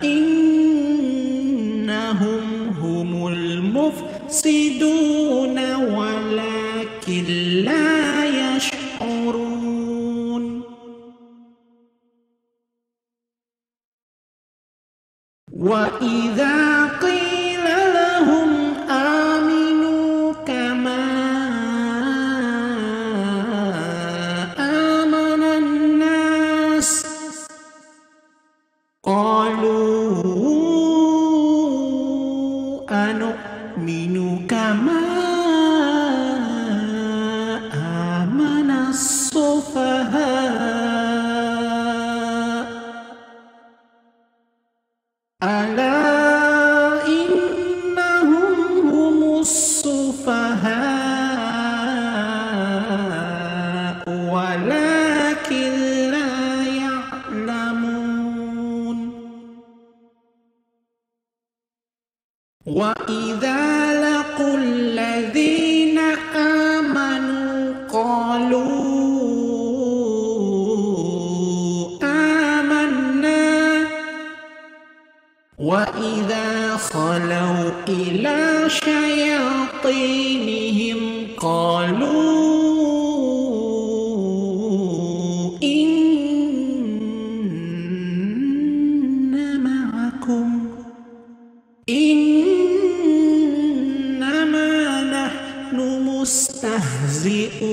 innahum humul mufsiduna walakin la yash'urun. Wa idza qila lahum aminu kama amanan nas qalu anu'minu kama amanas sufaha. Ala innahum humus sufaha walakin la ya'lamun. Wa idza laqul ladzina amanu qalu wa idza khalau ila syayatinihim qalu inna ma'akum innama nahnu mustahzi'un.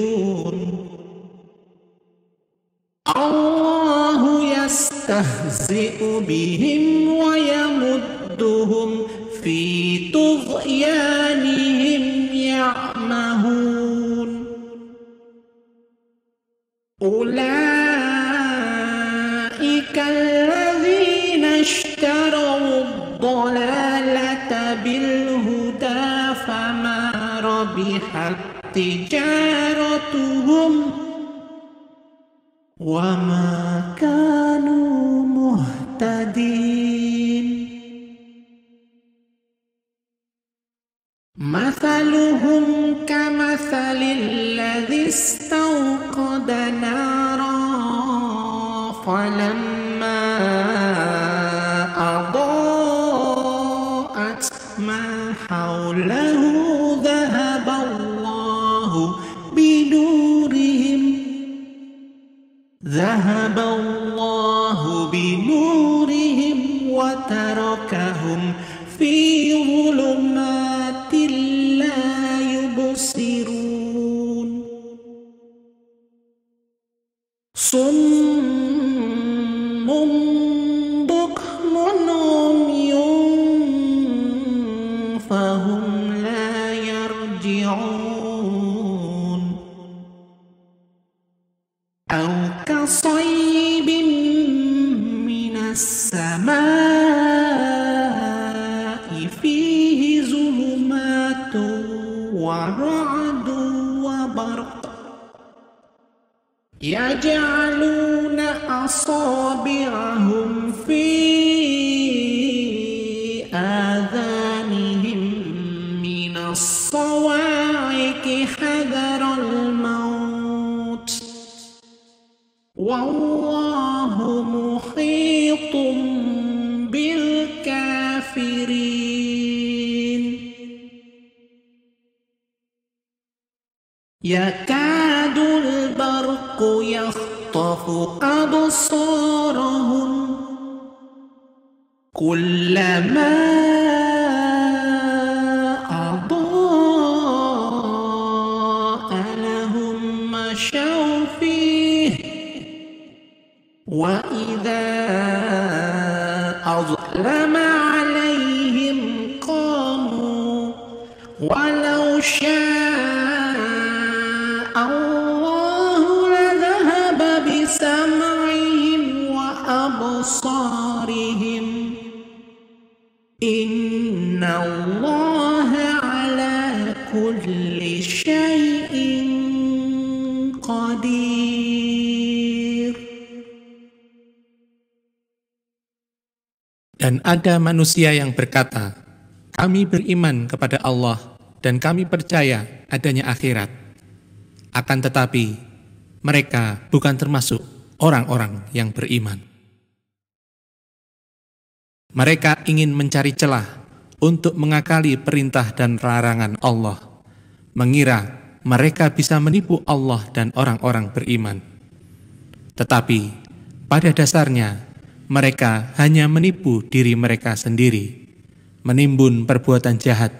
Allahu yastahzi'u bihim wa yamudduhum fi tughyanihim ya'mahun. Ulaika alladhina ishtaraw ad-dalalata بالهدى فما ربحت تجارتهم وما كانوا مهتدين مثلهم كمثل الذي استوقد نارا فلما أضاءت ما حوله ذهب الله بنورهم وتركهم في ظلمات لا يبصرون صم بكم عمي فهم لا يرجعون أو كصيب من السماء فيه ظلمات ورعد وبرق يجعلون أصابعهم في آذانهم من الصواعق حذر الموت والله محيط بالكافرين يكاد البرق يخطف أبصارهم كلما أضاء لهم مشوا فيه وإذا أظلم عليهم قاموا ولو شاء الله لذهب بسمعهم وأبصارهم إن الله على كل شيء قدير. Dan ada manusia yang berkata, kami beriman kepada Allah dan kami percaya adanya akhirat. Akan tetapi, mereka bukan termasuk orang-orang yang beriman. Mereka ingin mencari celah untuk mengakali perintah dan larangan Allah, mengira mereka bisa menipu Allah dan orang-orang beriman. Tetapi, pada dasarnya, mereka hanya menipu diri mereka sendiri, menimbun perbuatan jahat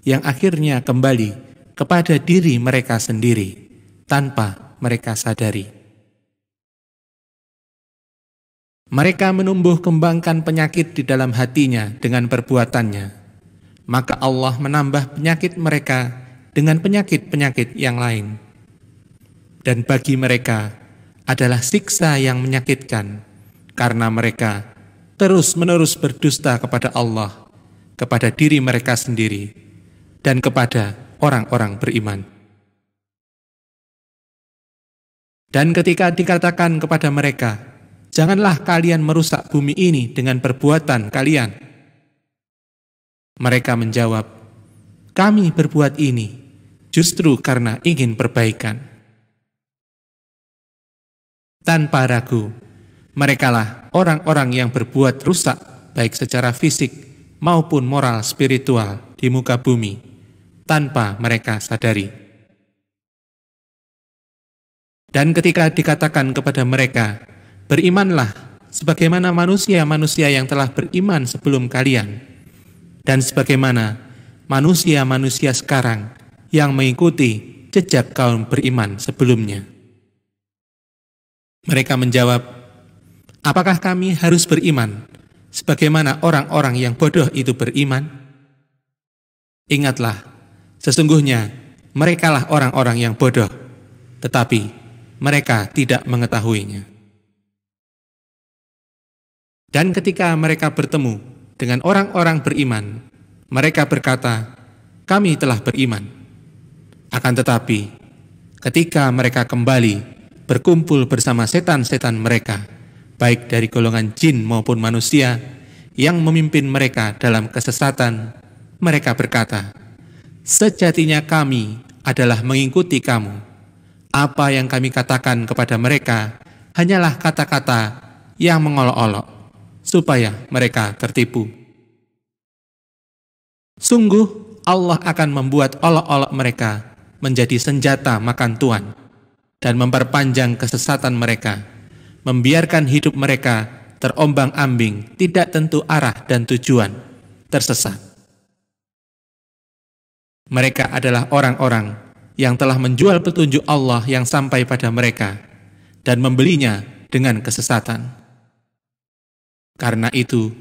yang akhirnya kembali kepada diri mereka sendiri tanpa mereka sadari. Mereka menumbuh kembangkan penyakit di dalam hatinya dengan perbuatannya, maka Allah menambah penyakit mereka dengan penyakit-penyakit yang lain. Dan bagi mereka adalah siksa yang menyakitkan, karena mereka terus-menerus berdusta kepada Allah, kepada diri mereka sendiri, dan kepada orang-orang beriman. Dan ketika dikatakan kepada mereka, janganlah kalian merusak bumi ini dengan perbuatan kalian, mereka menjawab, kami berbuat ini justru karena ingin perbaikan. Tanpa ragu, merekalah orang-orang yang berbuat rusak baik secara fisik maupun moral spiritual di muka bumi tanpa mereka sadari. Dan ketika dikatakan kepada mereka, berimanlah sebagaimana manusia-manusia yang telah beriman sebelum kalian, dan sebagaimana manusia-manusia sekarang yang mengikuti jejak kaum beriman sebelumnya. Mereka menjawab, apakah kami harus beriman sebagaimana orang-orang yang bodoh itu beriman? Ingatlah, sesungguhnya merekalah orang-orang yang bodoh, tetapi mereka tidak mengetahuinya. Dan ketika mereka bertemu dengan orang-orang beriman, Mereka berkata, kami telah beriman. Akan tetapi, ketika mereka kembali berkumpul bersama setan-setan mereka, baik dari golongan jin maupun manusia, yang memimpin mereka dalam kesesatan, mereka berkata, sejatinya kami adalah mengikuti kamu. Apa yang kami katakan kepada mereka hanyalah kata-kata yang mengolok-olok, supaya mereka tertipu. Sungguh Allah akan membuat olok-olok mereka menjadi senjata makan tuan, dan memperpanjang kesesatan mereka, membiarkan hidup mereka terombang-ambing, tidak tentu arah dan tujuan, tersesat. Mereka adalah orang-orang yang telah menjual petunjuk Allah yang sampai pada mereka dan membelinya dengan kesesatan. Karena itu,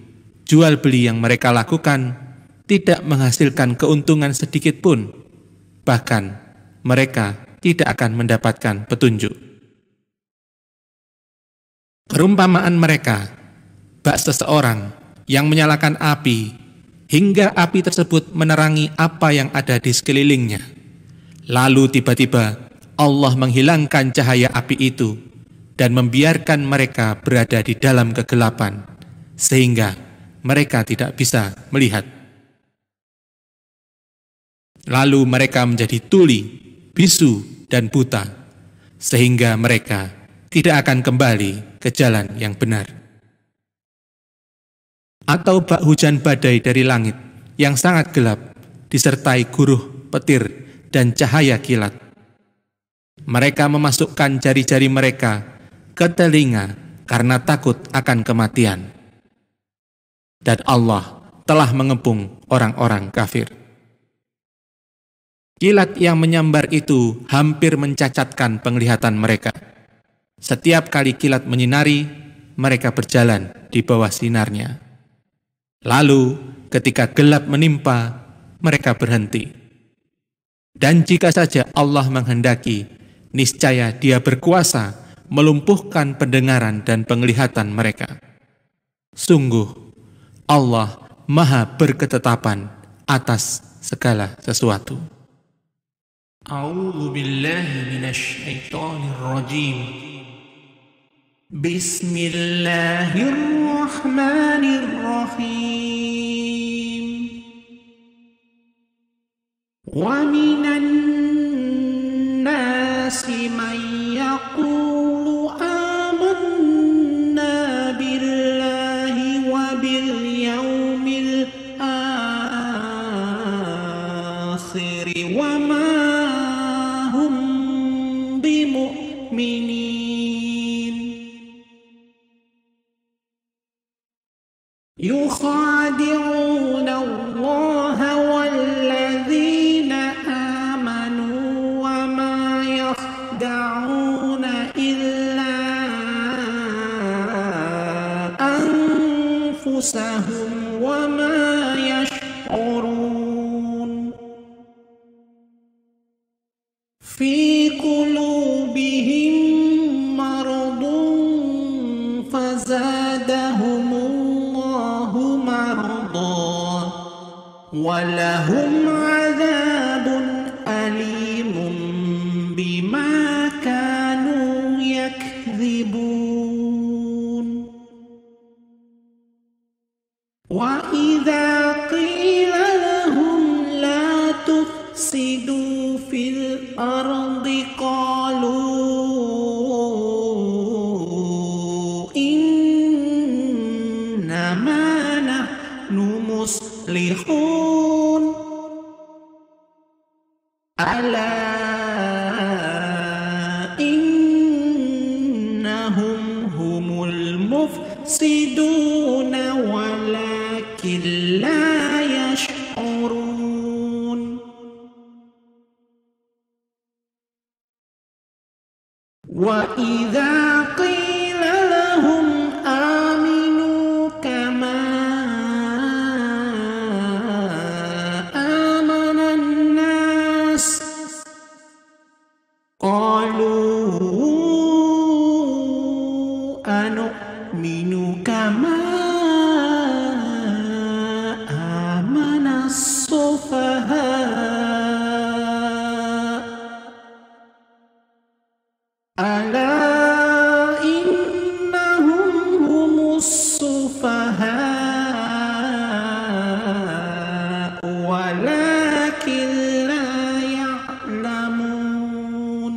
jual beli yang mereka lakukan tidak menghasilkan keuntungan sedikit pun, bahkan mereka tidak akan mendapatkan petunjuk. Perumpamaan mereka, bak seseorang yang menyalakan api hingga api tersebut menerangi apa yang ada di sekelilingnya. Lalu tiba-tiba Allah menghilangkan cahaya api itu dan membiarkan mereka berada di dalam kegelapan, sehingga mereka tidak bisa melihat. Lalu mereka menjadi tuli, bisu, dan buta, sehingga mereka tidak akan kembali ke jalan yang benar. Atau bak hujan badai dari langit yang sangat gelap, disertai guruh, petir, dan cahaya kilat. Mereka memasukkan jari-jari mereka ke telinga karena takut akan kematian. Dan Allah telah mengepung orang-orang kafir. Kilat yang menyambar itu hampir mencacatkan penglihatan mereka. Setiap kali kilat menyinari, mereka berjalan di bawah sinarnya. Lalu, ketika gelap menimpa, mereka berhenti. Dan jika saja Allah menghendaki, niscaya Dia berkuasa melumpuhkan pendengaran dan penglihatan mereka. Sungguh, Allah Maha berketetapan atas segala sesuatu. A'udzu billahi minasy syaithanir rajim. Bismillahirrahmanirrahim. Wa minan nasi man yaqulu amanna billahi wa bil yaumil akhir wa ma hum bimu'minin. يخادعون الله والذين آمنوا وما يخدعون إلا أنفسهم وما يشعرون. في قلوبهم مرض فزادهم ولهم عذاب أليم بما كانوا يكذبون. وإذا قيل لهم لا تفسدوا في الأرض قالوا إنما نحن مصلحون. ألا إنهم هم المفسدون ولكن لا يشعرون. وإذا قيل لهم آمنوا كما آمن الناس قالوا أنؤمن كما آمن السفهاء ألا إنهم هم السفهاء ولكن لا يعلمون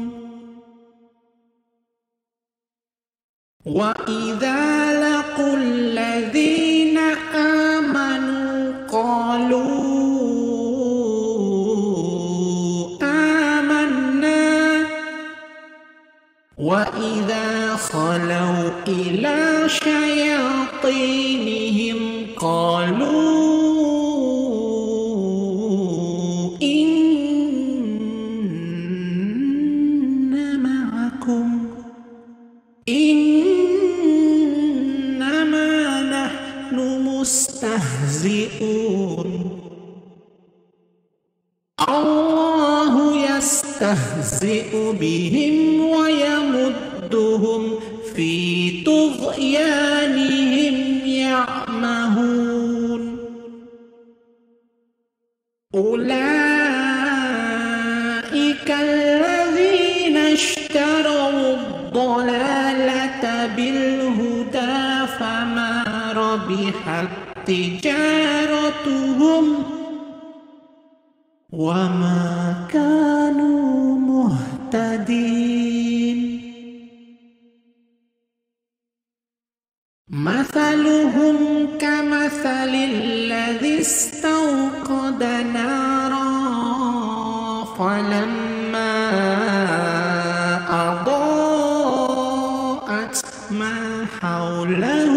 وإذا لقوا الذين آمنوا قالوا آمنا وإذا خلوا إلى شياطينهم قالوا إنا معكم إنما نحن مستهزئون الله يستهزئ بهم ويمدهم في طغيانهم يعمهون أولئك الذين اشتروا الضلالة بالهدى فما ربحت تجارتهم وما كانوا مهتدين مثلهم كمثل الذي استوقد نارا فلما أضاءت ما حوله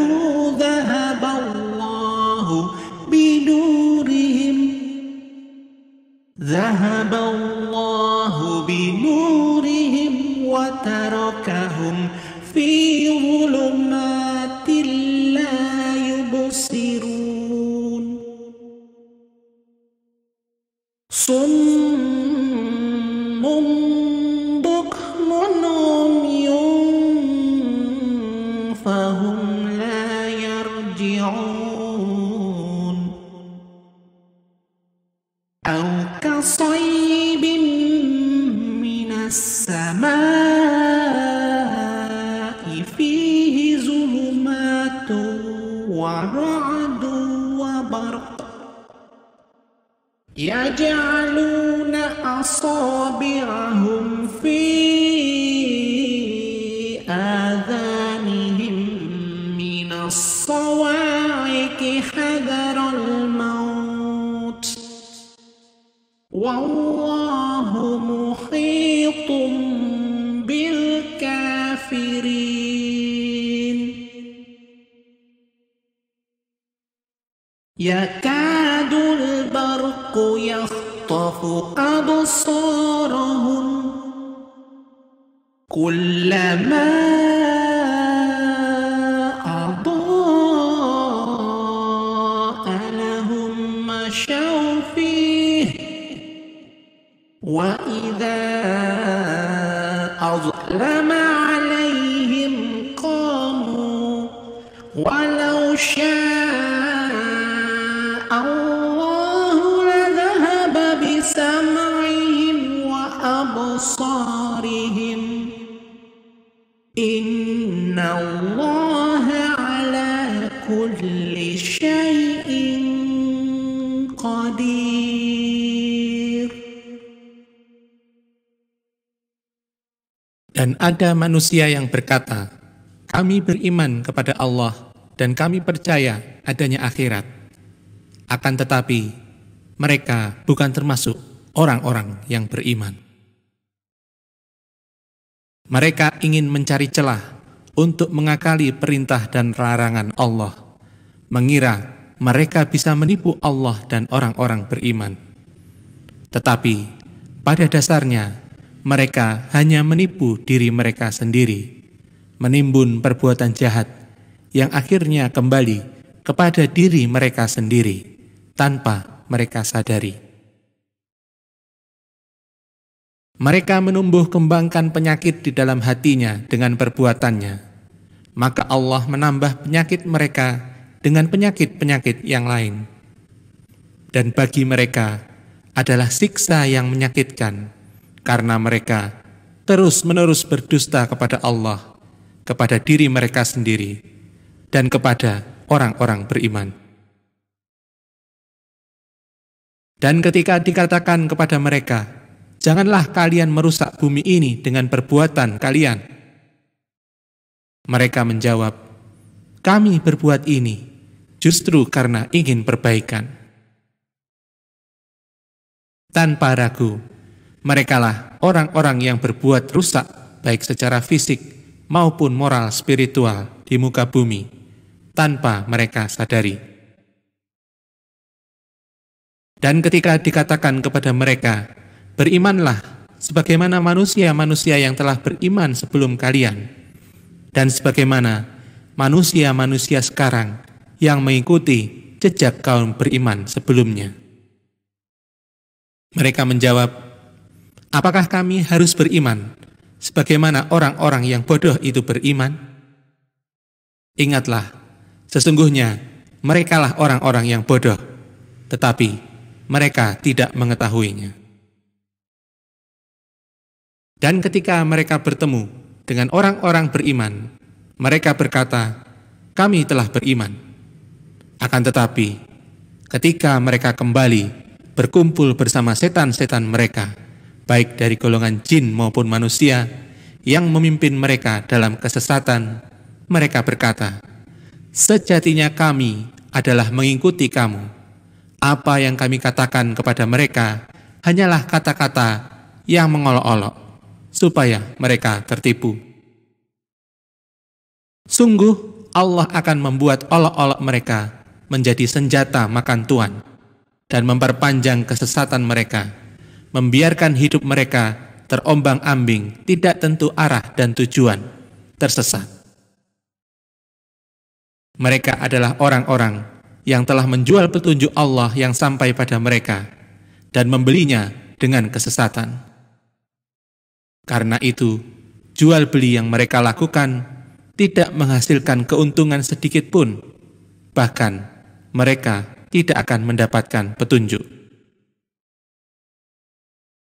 ذهب الله بنورهم وتركهم في ظلمات لا يبصرون صم بكم عمي فهم لا يرجعون أو كصيب من السماء فيه ظلمات ورعد وبرق يجعلون أصابعهم في آذانهم من الصواعق حذر الموت والله محيط بالكافرين يكاد البرق يخطف أبصارهم كلما أضاء لهم مشوا فيه وإذا أظلم عليهم قاموا ولو شاء الله لذهب بسمعهم وأبصارهم إن الله على كل شيء قدير. Dan ada manusia yang berkata, kami beriman kepada Allah dan kami percaya adanya akhirat. Akan tetapi, mereka bukan termasuk orang-orang yang beriman. Mereka ingin mencari celah untuk mengakali perintah dan larangan Allah, mengira mereka bisa menipu Allah dan orang-orang beriman. Tetapi, pada dasarnya, mereka hanya menipu diri mereka sendiri, menimbun perbuatan jahat yang akhirnya kembali kepada diri mereka sendiri tanpa mereka sadari. Mereka menumbuh kembangkan penyakit di dalam hatinya dengan perbuatannya, maka Allah menambah penyakit mereka dengan penyakit-penyakit yang lain. Dan bagi mereka adalah siksa yang menyakitkan karena mereka terus-menerus berdusta kepada Allah, kepada diri mereka sendiri, dan kepada orang-orang beriman. Dan ketika dikatakan kepada mereka, "Janganlah kalian merusak bumi ini dengan perbuatan kalian," mereka menjawab, "Kami berbuat ini justru karena ingin perbaikan." Tanpa ragu, merekalah orang-orang yang berbuat rusak baik secara fisik maupun moral spiritual di muka bumi tanpa mereka sadari. Dan ketika dikatakan kepada mereka, "Berimanlah sebagaimana manusia-manusia yang telah beriman sebelum kalian, dan sebagaimana manusia-manusia sekarang yang mengikuti jejak kaum beriman sebelumnya." Mereka menjawab, "Apakah kami harus beriman sebagaimana orang-orang yang bodoh itu beriman?" Ingatlah, sesungguhnya merekalah orang-orang yang bodoh, tetapi mereka tidak mengetahuinya. Dan ketika mereka bertemu dengan orang-orang beriman, mereka berkata, "Kami telah beriman." Akan tetapi, ketika mereka kembali berkumpul bersama setan-setan mereka, baik dari golongan jin maupun manusia, yang memimpin mereka dalam kesesatan, mereka berkata, "Sejatinya kami adalah mengikuti kamu. Apa yang kami katakan kepada mereka hanyalah kata-kata yang mengolok-olok, supaya mereka tertipu. Sungguh Allah akan membuat olok-olok mereka menjadi senjata makan tuan, dan memperpanjang kesesatan mereka, membiarkan hidup mereka terombang-ambing, tidak tentu arah dan tujuan, tersesat. Mereka adalah orang-orang yang telah menjual petunjuk Allah yang sampai pada mereka dan membelinya dengan kesesatan. Karena itu, jual beli yang mereka lakukan tidak menghasilkan keuntungan sedikit pun, bahkan mereka tidak akan mendapatkan petunjuk.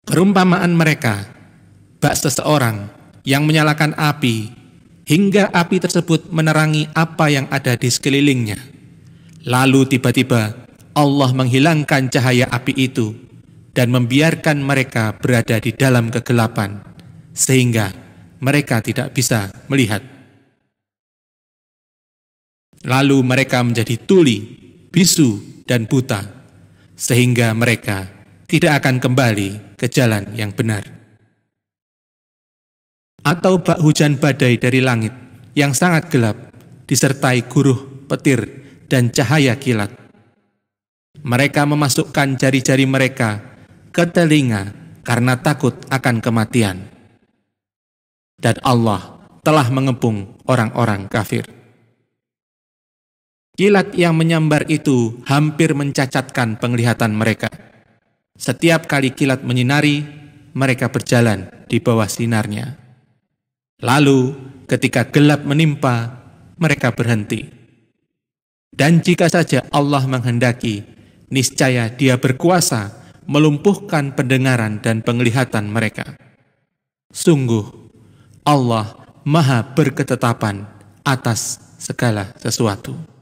Perumpamaan mereka bak seseorang yang menyalakan api hingga api tersebut menerangi apa yang ada di sekelilingnya. Lalu tiba-tiba Allah menghilangkan cahaya api itu dan membiarkan mereka berada di dalam kegelapan, sehingga mereka tidak bisa melihat. Lalu mereka menjadi tuli, bisu, dan buta, sehingga mereka tidak akan kembali ke jalan yang benar. Atau bak hujan badai dari langit yang sangat gelap, disertai guruh, petir, dan cahaya kilat. Mereka memasukkan jari-jari mereka ke telinga karena takut akan kematian. Dan Allah telah mengepung orang-orang kafir. Kilat yang menyambar itu hampir mencacatkan penglihatan mereka. Setiap kali kilat menyinari, mereka berjalan di bawah sinarnya. Lalu ketika gelap menimpa, mereka berhenti. Dan jika saja Allah menghendaki, niscaya Dia berkuasa melumpuhkan pendengaran dan penglihatan mereka. Sungguh, Allah Maha berketetapan atas segala sesuatu.